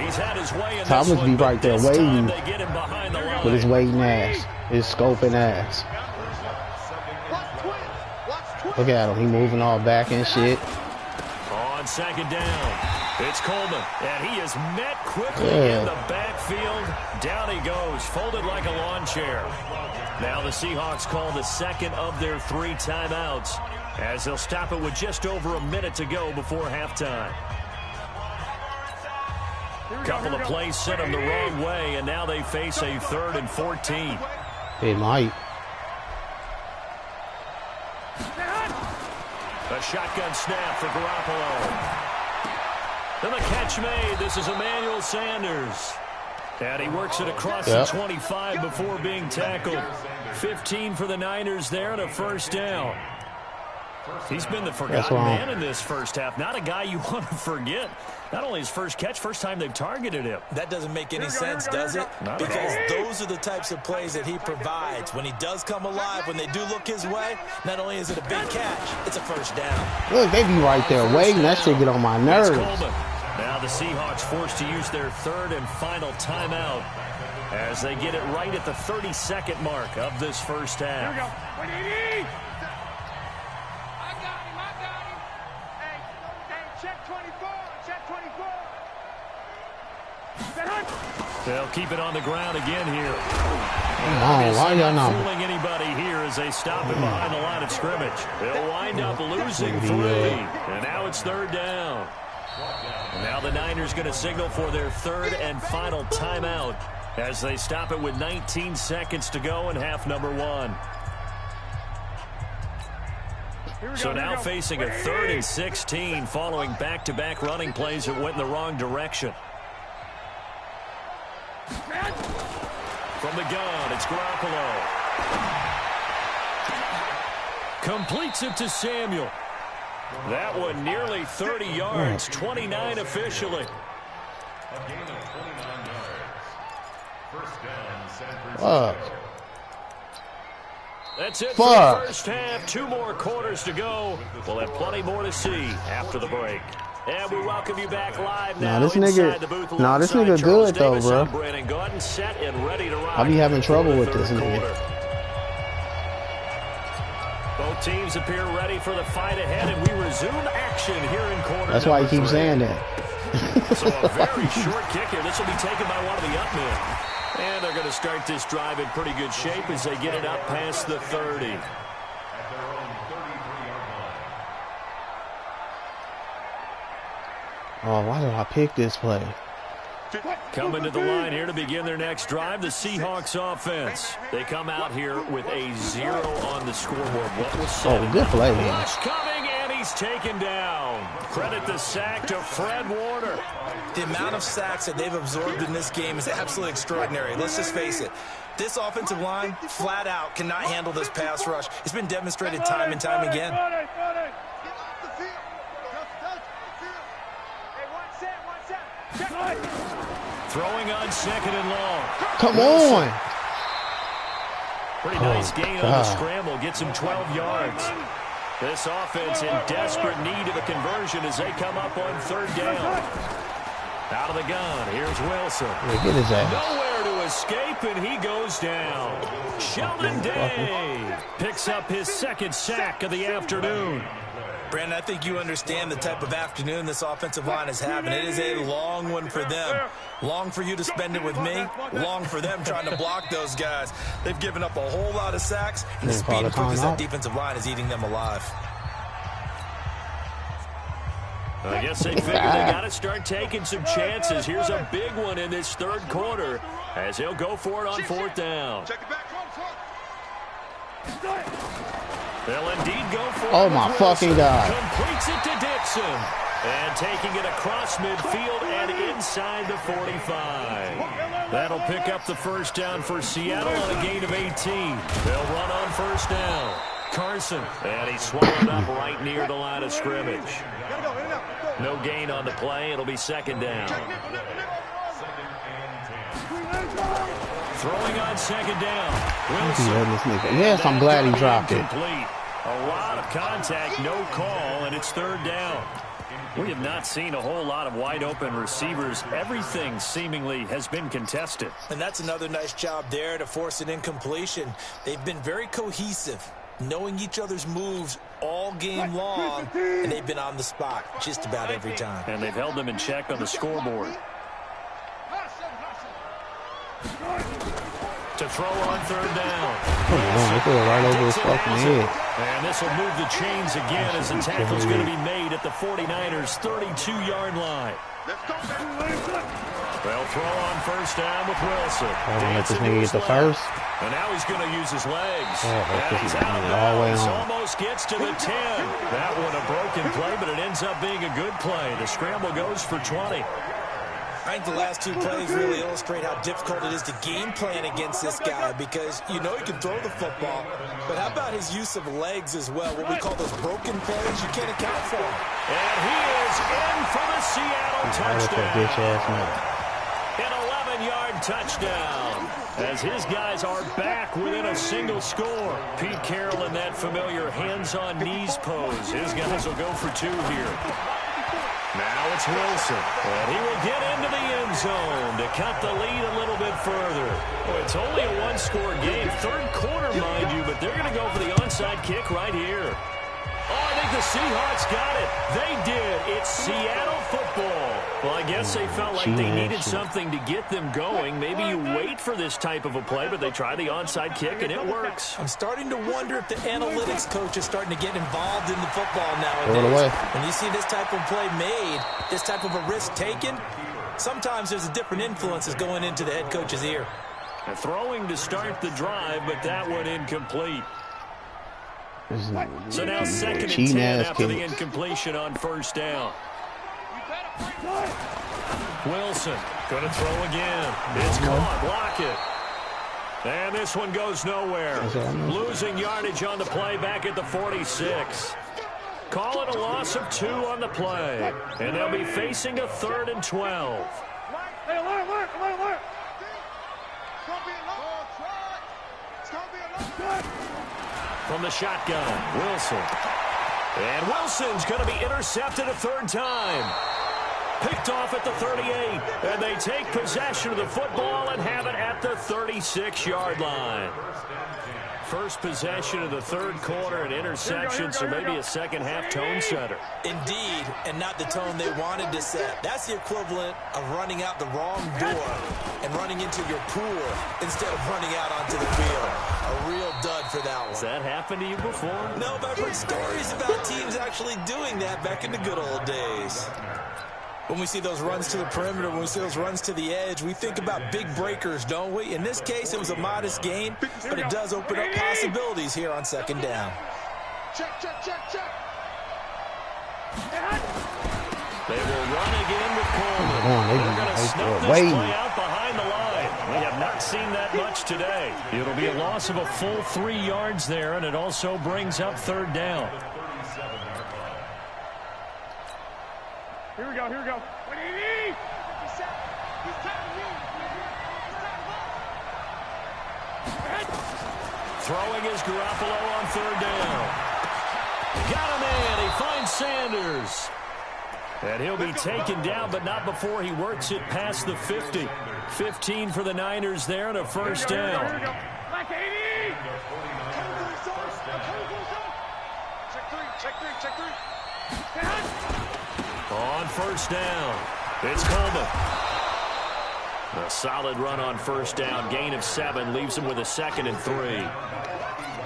He's had his way in Thomas be right there waiting with his waiting ass, his scoping ass. Look at him. He moving all back and shit. On 2nd down, it's Coleman. And he is met quickly in the backfield. Down he goes, folded like a lawn chair. Now the Seahawks call the 2nd of their 3 timeouts, as they'll stop it with just over a minute to go before halftime. Couple of plays sent them the wrong way, and now they face a 3rd and 14. They might. A shotgun snap for Garoppolo. And the catch made. This is Emmanuel Sanders. And he works it across the 25 before being tackled. 15 for the Niners there and a first down. He's been the forgotten man in this first half. Not a guy you want to forget. Not only his first catch, first time they've targeted him. That doesn't make any sense, does it? Because those are the types of plays that he provides. When he does come alive, when they do look his way, not only is it a big catch, it's a first down. Look, they be right there waiting. That shit get on my nerves. Now the Seahawks forced to use their 3rd and final timeout as they get it right at the 32nd mark of this first half. Here we go. Check 24. They'll keep it on the ground again here. Come on, why y'all not fooling anybody here as they stop it behind the line of scrimmage? They'll wind up losing 3, and now it's 3rd down. Now the Niners going to signal for their 3rd and final timeout as they stop it with 19 seconds to go in half number 1. So now facing a 3rd and 16 following back-to-back running plays that went in the wrong direction. From the gun, it's Garoppolo. Completes it to Samuel. That one nearly 30 yards, 29 officially. That's it for the first half. 2 more quarters to go. We'll have plenty more to see after the break. And we welcome you back live now. This nigga good though, bro. I be having trouble with this nigga. Both teams appear ready for the fight ahead, and we resume action here in quarter. That's why he keeps saying that. So a very short kick here. This will be taken by one of the up men. And they're going to start this drive in pretty good shape as they get it up past the 30. Oh, why did I pick this play? Coming to the line here to begin their next drive, the Seahawks offense. They come out here with a 0 on the scoreboard. What was said? Oh, good play, man. Coming, and he he's taken down. Credit the sack to Fred Warner. The amount of sacks that they've absorbed in this game is absolutely extraordinary. Let's just face it. This offensive line, flat out, cannot handle this pass rush. It's been demonstrated time and time again. Throwing on 2nd and long. Come on. Pretty nice gain on the scramble. Gets him 12 yards. This offense in desperate need of a conversion as they come up on 3rd down. Out of the gun. Here's Wilson. Get his ass. Nowhere to escape, and he goes down. Sheldon Day picks up his 2nd sack of the afternoon. Brandon, I think you understand the type of afternoon this offensive line is having. It is a long one for them. Long for you to spend it with me. Long for them trying to block those guys. They've given up a whole lot of sacks, and the speed and quickness of that defensive line is eating them alive. I guess they figured they got to start taking some chances. Here's a big one in this 3rd quarter as he'll go for it on 4th down. They'll indeed go for it. Oh, my fucking God. Completes it to Dixon. And taking it across midfield and inside the 45. That'll pick up the 1st down for Seattle on a gain of 18. They'll run on 1st down. Carson. And he's swallowed up right near the line of scrimmage. No gain on the play. It'll be 2nd down. Throwing on 2nd down. Wilson. Yes, I'm glad he dropped it. A lot of contact, no call, and it's 3rd down. We have not seen a whole lot of wide-open receivers. Everything seemingly has been contested. And that's another nice job there to force an incompletion. They've been very cohesive, knowing each other's moves all game long, and they've been on the spot just about every time. And they've held them in check on the scoreboard. To throw on 3rd down. Come on, they threw it right over his fucking head. And this will move the chains again as the tackle's going to be made at the 49ers' 32-yard line. They'll throw on 1st down with Wilson. Let this nigga get the 1st. And now he's going to use his legs. He's all the way home. Almost gets to the 10. That one a broken play, but it ends up being a good play. The scramble goes for 20. I think the last 2 plays really illustrate how difficult it is to game plan against this guy because you know he can throw the football, but how about his use of legs as well? What we call those broken plays, you can't account for him. And he is in for the Seattle touchdown. An 11-yard touchdown as his guys are back within a single score. Pete Carroll in that familiar hands-on knees pose. His guys will go for 2 here. Now it's Wilson, and he will get into the end zone to cut the lead a little bit further. Well, it's only a 1-score game, 3rd quarter, mind you, but they're going to go for the onside kick right here. Oh, I think the Seahawks got it. They did. It's Seattle football. Well, I guess they felt like they needed something to get them going. Maybe you wait for this type of a play, but they try the onside kick, and it works. I'm starting to wonder if the analytics coach is starting to get involved in the football nowadays. When you see this type of play made, this type of a risk taken, sometimes there's a different influences going into the head coach's ear. And throwing to start the drive, but that one incomplete. So now 2nd and 10 after the incompletion on 1st down. Wilson going to throw again. It's caught. Block it. And this one goes nowhere. Losing yardage on the play back at the 46. Call it a loss of 2 on the play. And they'll be facing a 3rd and 12. Hey, alert. From the shotgun, Wilson. And Wilson's going to be intercepted a 3rd time. Picked off at the 38. And they take possession of the football and have it at the 36-yard line. First possession of the 3rd quarter, an interception, so maybe a second-half tone setter. Indeed, and not the tone they wanted to set. That's the equivalent of running out the wrong door and running into your pool instead of running out onto the field. A real dud for that one. Has that happened to you before? No, but I've heard stories about teams actually doing that back in the good old days. When we see those runs to the perimeter, when we see those runs to the edge, we think about big breakers, don't we? In this case, it was a modest gain, but it does open up possibilities here on 2nd down. Check. They will run again with Coleman. They're going to snuff this play out behind the line. We have not seen that much today. It'll be a loss of a full 3 yards there, and it also brings up 3rd down. Here we go, here we go. Throwing is Garoppolo on 3rd down. Got him in. He finds Sanders. And he'll be taken down, but not before he works it past the 50. 15 for the Niners there and a 1st down. Here we go. Like 80. Check three. On 1st down, it's Coleman. A solid run on 1st down. Gain of 7 leaves him with a 2nd and 3.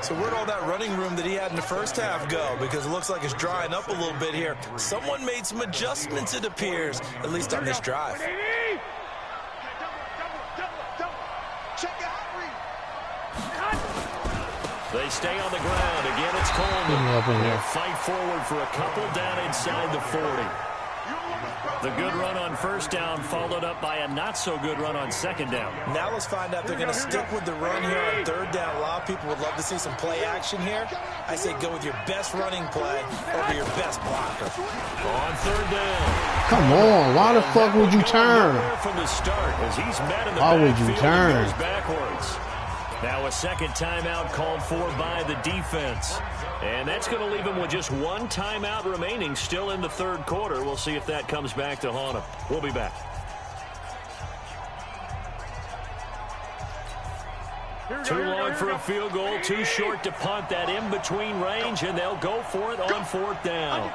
So where'd all that running room that he had in the first half go? Because it looks like it's drying up a little bit here. Someone made some adjustments, it appears, at least on this drive. They stay on the ground. Again, it's Coleman. They'll fight forward for a couple down inside the 40. The good run on 1st down followed up by a not-so-good run on 2nd down. Now let's find out if they're going to stick with the run here on 3rd down. A lot of people would love to see some play action here. I say go with your best running play over your best blocker. On 3rd down. Come on, why the fuck would you turn? From the start, as he's met in the why would you turn? Goes backwards. Now a 2nd timeout called for by the defense. And that's going to leave him with just 1 timeout remaining still in the 3rd quarter. We'll see if that comes back to haunt him. We'll be back. Too long for a field goal, too short to punt. That in-between range, and they'll go for it on 4th down.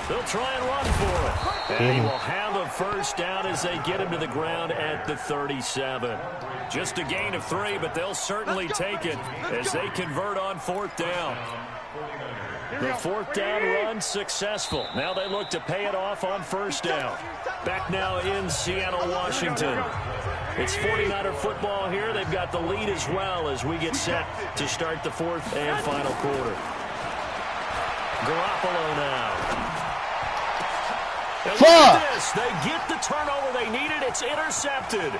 They'll try and run for it. And he will have a 1st down as they get him to the ground at the 37. Just a gain of 3, but they'll certainly take it as they convert on 4th down. The 4th down run successful. Now they look to pay it off on 1st down. Back now in Seattle, Washington. It's 49er football here. They've got the lead as well as we get set to start the 4th and final quarter. Garoppolo now. And look at this. They get the turnover they needed. It's intercepted.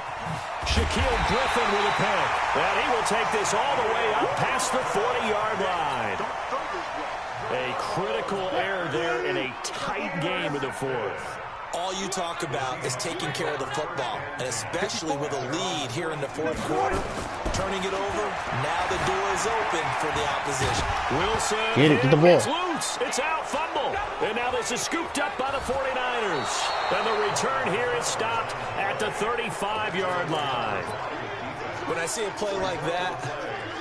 Shaquille Griffin with a pick. And he will take this all the way up past the 40-yard line. A critical error there in a tight game of the 4th. All you talk about is taking care of the football, and especially with a lead here in the 4th quarter, turning it over, now the door is open for the opposition. Wilson, get the ball. It's loose, it's out, fumble, and now this is scooped up by the 49ers. And the return here is stopped at the 35-yard line. When I see a play like that,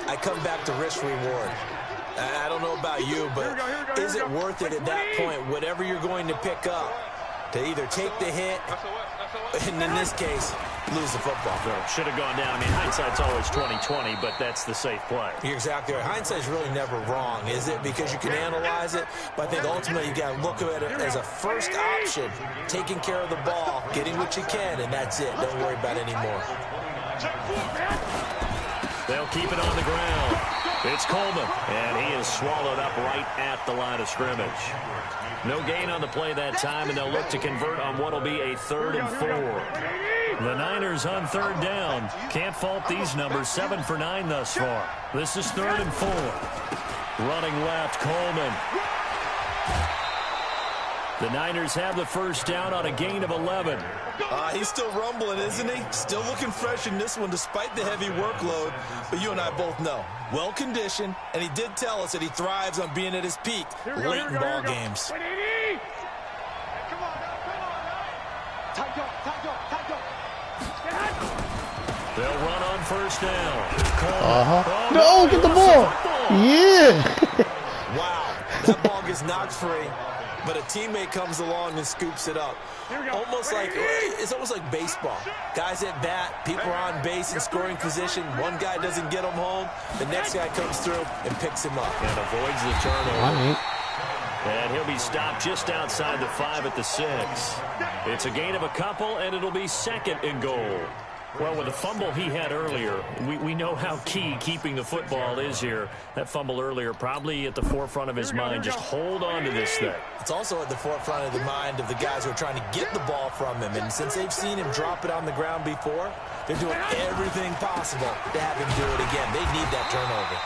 I come back to risk-reward. I don't know about you, but is it worth it at that point, whatever you're going to pick up, to either take the hit, and in this case, lose the football? Should have gone down. I mean, hindsight's always 20/20, but that's the safe play. You're exactly right. Hindsight's really never wrong, is it? Because you can analyze it, but I think ultimately you got to look at it as a first option, taking care of the ball, getting what you can, and that's it. Don't worry about it anymore. They'll keep it on the ground. It's Coleman, and he is swallowed up right at the line of scrimmage. No gain on the play that time, and they'll look to convert on what will be a 3rd and 4. The Niners on 3rd down. Can't fault these numbers. 7 for 9 thus far. This is 3rd and 4. Running left, Coleman. The Niners have the 1st down on a gain of 11. He's still rumbling, isn't he? Still looking fresh in this one despite the heavy workload. But you and I both know, well-conditioned, and he did tell us that he thrives on being at his peak late in ball games. They'll run on 1st down. No, get the ball. Yeah. Wow, that ball gets knocked free. But a teammate comes along and scoops it up. It's almost like baseball. Guys at bat, people are on base in scoring position. One guy doesn't get him home. The next guy comes through and picks him up. And avoids the turnover. And he'll be stopped just outside the 5 at the 6. It's a gain of a couple, and it'll be 2nd and goal. Well, with the fumble he had earlier, we know how key keeping the football is here. That fumble earlier probably at the forefront of his mind. Just hold on to this thing. It's also at the forefront of the mind of the guys who are trying to get the ball from him. And since they've seen him drop it on the ground before, they're doing everything possible to have him do it again. They need that turnover.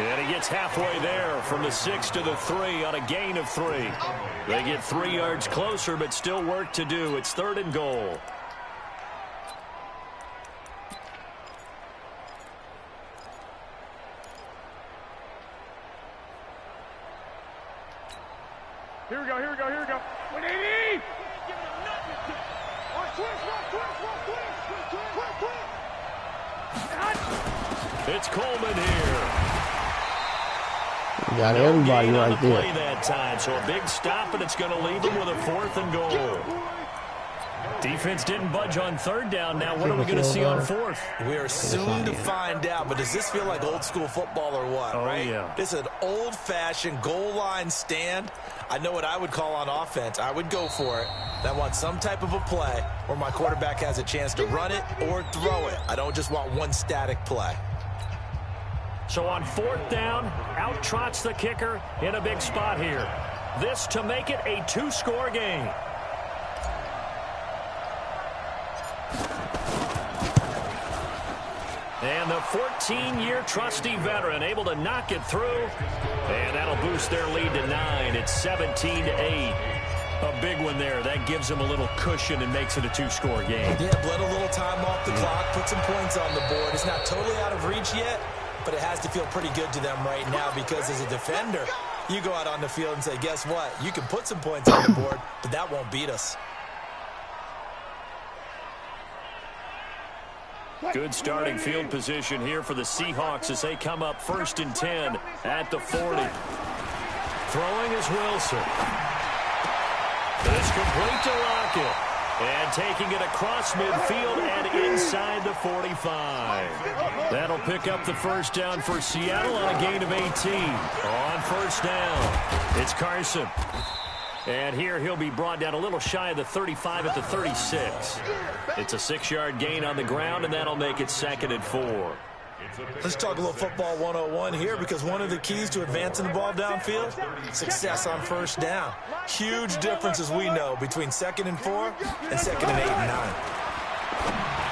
And he gets halfway there from the 6 to the 3 on a gain of 3. They get 3 yards closer, but still work to do. It's 3rd and goal. Here we go, here we go, here we go. 180! It's Coleman here. You got everybody right there. Play that time, so a big stop, and it's going to leave them with a 4th and goal. Defense didn't budge on 3rd down. Now what are we going to see on 4th? We are soon to find out, but does this feel like old school football or what, right? Yeah. This is an old-fashioned goal line stand. I know what I would call on offense. I would go for it. I want some type of a play where my quarterback has a chance to run it or throw it. I don't just want one static play. So on 4th down, out trots the kicker in a big spot here. This to make it a 2-score game. And the 14-year trusty veteran able to knock it through. And that'll boost their lead to 9. It's 17-8. A big one there. That gives them a little cushion and makes it a 2-score game. Yeah, bled a little time off the clock, put some points on the board. It's not totally out of reach yet, but it has to feel pretty good to them right now because as a defender, you go out on the field and say, guess what? You can put some points on the board, but that won't beat us. Good starting field position here for the Seahawks as they come up 1st and 10 at the 40. Throwing is Wilson. It's complete to Lockett. And taking it across midfield and inside the 45. That'll pick up the 1st down for Seattle on a gain of 18. On 1st down, it's Carson. And here he'll be brought down a little shy of the 35 at the 36. It's a 6-yard gain on the ground, and that'll make it 2nd and 4. Let's talk a little football 101 here because one of the keys to advancing the ball downfield, success on 1st down. Huge difference, as we know, between 2nd and 4 and 2nd and 8 and 9.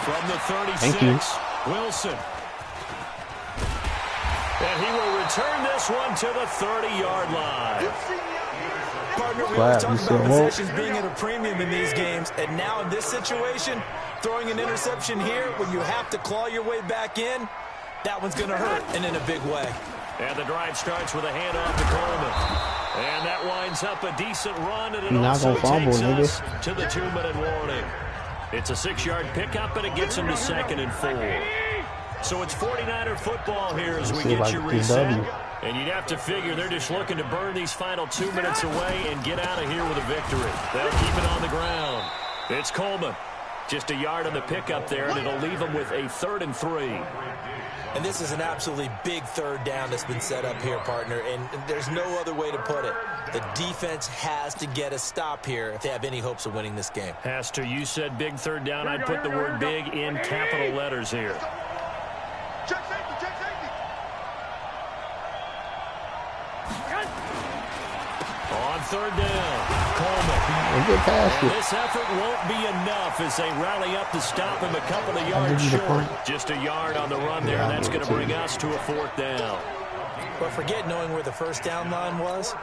From the 36, Wilson. And he will return this one to the 30-yard line. Partner, we always talk about possessions being at a premium in these games, and now in this situation, throwing an interception here when you have to claw your way back in, that one's going to hurt, and in a big way. And the drive starts with a handoff to Coleman. And that winds up a decent run, and it also takes us to the 2-minute warning. It's a 6-yard pickup, and it gets him to 2nd and 4. So it's 49er football here as we get you reset. And you'd have to figure they're just looking to burn these final 2 minutes away and get out of here with a victory. They'll keep it on the ground. It's Coleman. Just a yard on the pickup there, and it'll leave them with a 3rd and 3. And this is an absolutely big 3rd down that's been set up here, partner, and there's no other way to put it. The defense has to get a stop here if they have any hopes of winning this game. Has to. You said big 3rd down. I'd put the word big in capital letters here. Check safety, check safety. On 3rd down, Coleman. And this effort won't be enough as they rally up to stop him a couple of yards short. Just a yard on the run there, and that's going to bring us to a 4th down. But forget knowing where the 1st down line was.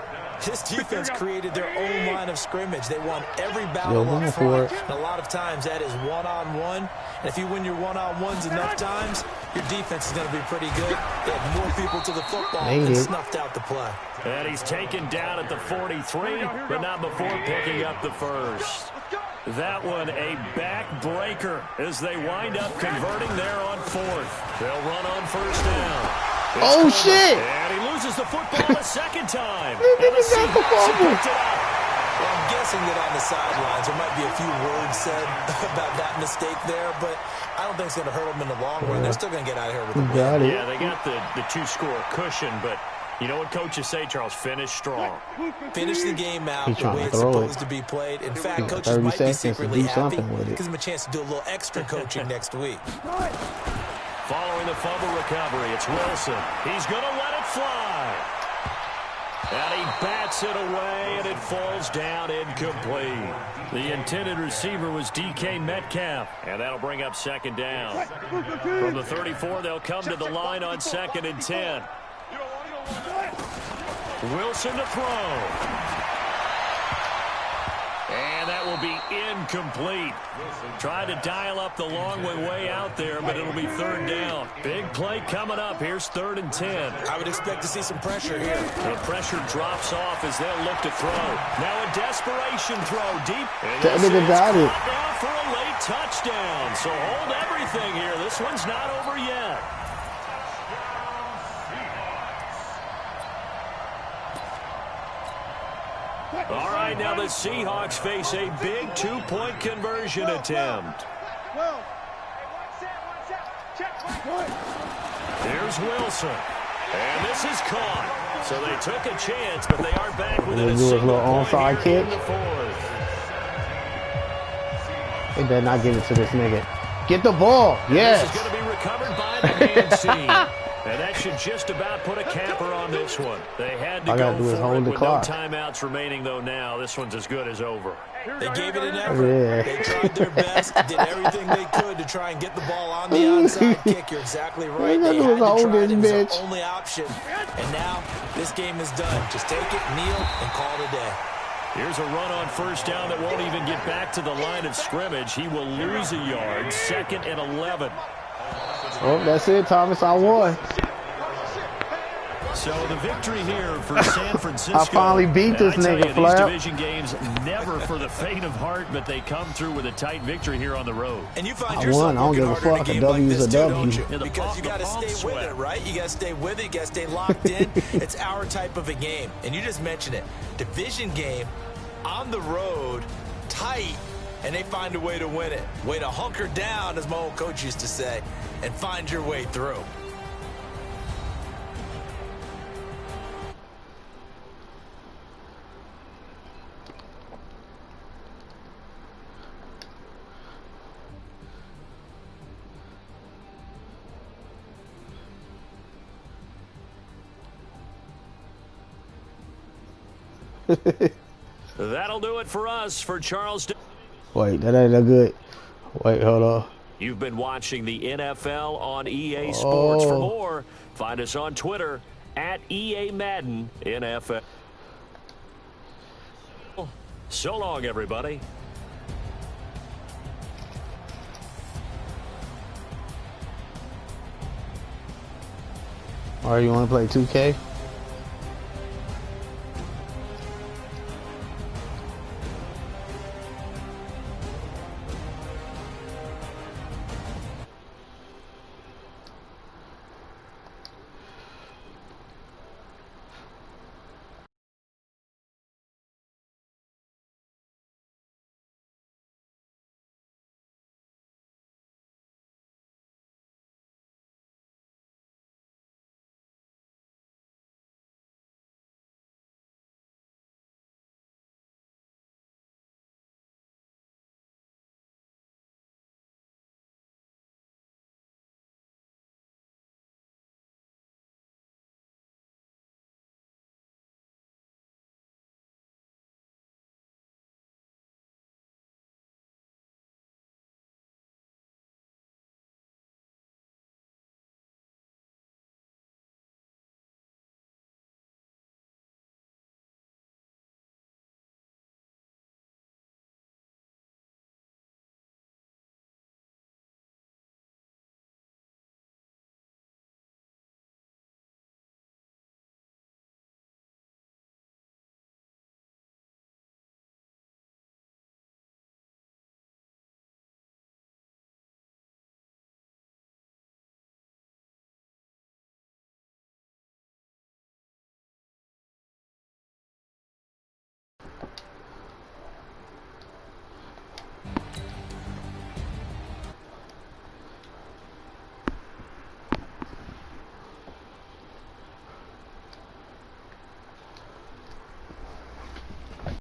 This defense created their own line of scrimmage. They won every battle up front. And a lot of times that is one-on-one. And if you win your one-on-ones enough times, your defense is going to be pretty good. They had more people to the football and snuffed out the play. And he's taken down at the 43, but not before picking up the 1st. That one a backbreaker as they wind up converting there on 4th. They'll run on 1st down. Oh, shit! And he loses the football a 2nd time. And the Seahawks have picked it up. Well, I'm guessing that on the sidelines there might be a few words said about that mistake there, but I don't think it's going to hurt them in the long run. They're still going to get out of here with a win. Yeah, they got the 2-score cushion, but You know what coaches say, Charles? Finish strong. Finish the game out the way it's supposed to be played. In fact, coaches 30 might be seconds to secretly do happy. something with it. Gives them a chance to do a little extra coaching next week. Following the fumble recovery, it's Wilson. He's going to let it fly. And he bats it away, and it falls down incomplete. The intended receiver was DK Metcalf, and that'll bring up second down. From the 34, they'll come to the line on 2nd and 10. Wilson to throw. And that will be incomplete. Tried to dial up the long way out there, but it'll be 3rd down. Big play coming up. Here's 3rd and 10. I would expect to see some pressure here. The pressure drops off as they'll look to throw. Now a desperation throw deep. That nigga got it. Down for a late touchdown. So hold everything here. This one's not over yet. All right, now the Seahawks face a big 2-point conversion attempt. There's Wilson. And this is caught. So they took a chance, but they are back within a single point here in the 4th. They better not give it to this nigga. Get the ball. Yes. This is going to be recovered by the hand team. And that should just about put a capper on this one. They had to go for it with no timeouts remaining, though now. This one's as good as over. They gave it an effort. Yeah. They tried their best, did everything they could to try and get the ball on the onside kick. You're exactly right. They had to try it. It was the only option. And now this game is done. Just take it, kneel, and call it a day. Here's a run on 1st down that won't even get back to the line of scrimmage. He will lose a yard. 2nd and 11. Oh, that's it, Thomas. I won. So the victory here for San Francisco. I finally beat this nigga, Flap. These division games never for the faint of heart, but they come through with a tight victory here on the road. And you find yourself working harder in a game like this too, don't you? Because you got to stay with it, right? You got to stay with it. You got to stay locked in. It's our type of a game. And you just mentioned it. Division game on the road, tight, and they find a way to win it. Way to hunker down, as my old coach used to say, and find your way through. That'll do it for us for Charleston. Wait, that ain't that good. Wait, hold on. You've been watching the NFL on EA Sports. For more, find us on Twitter at EA Madden NFL. So long, everybody. All right, you want to play 2K?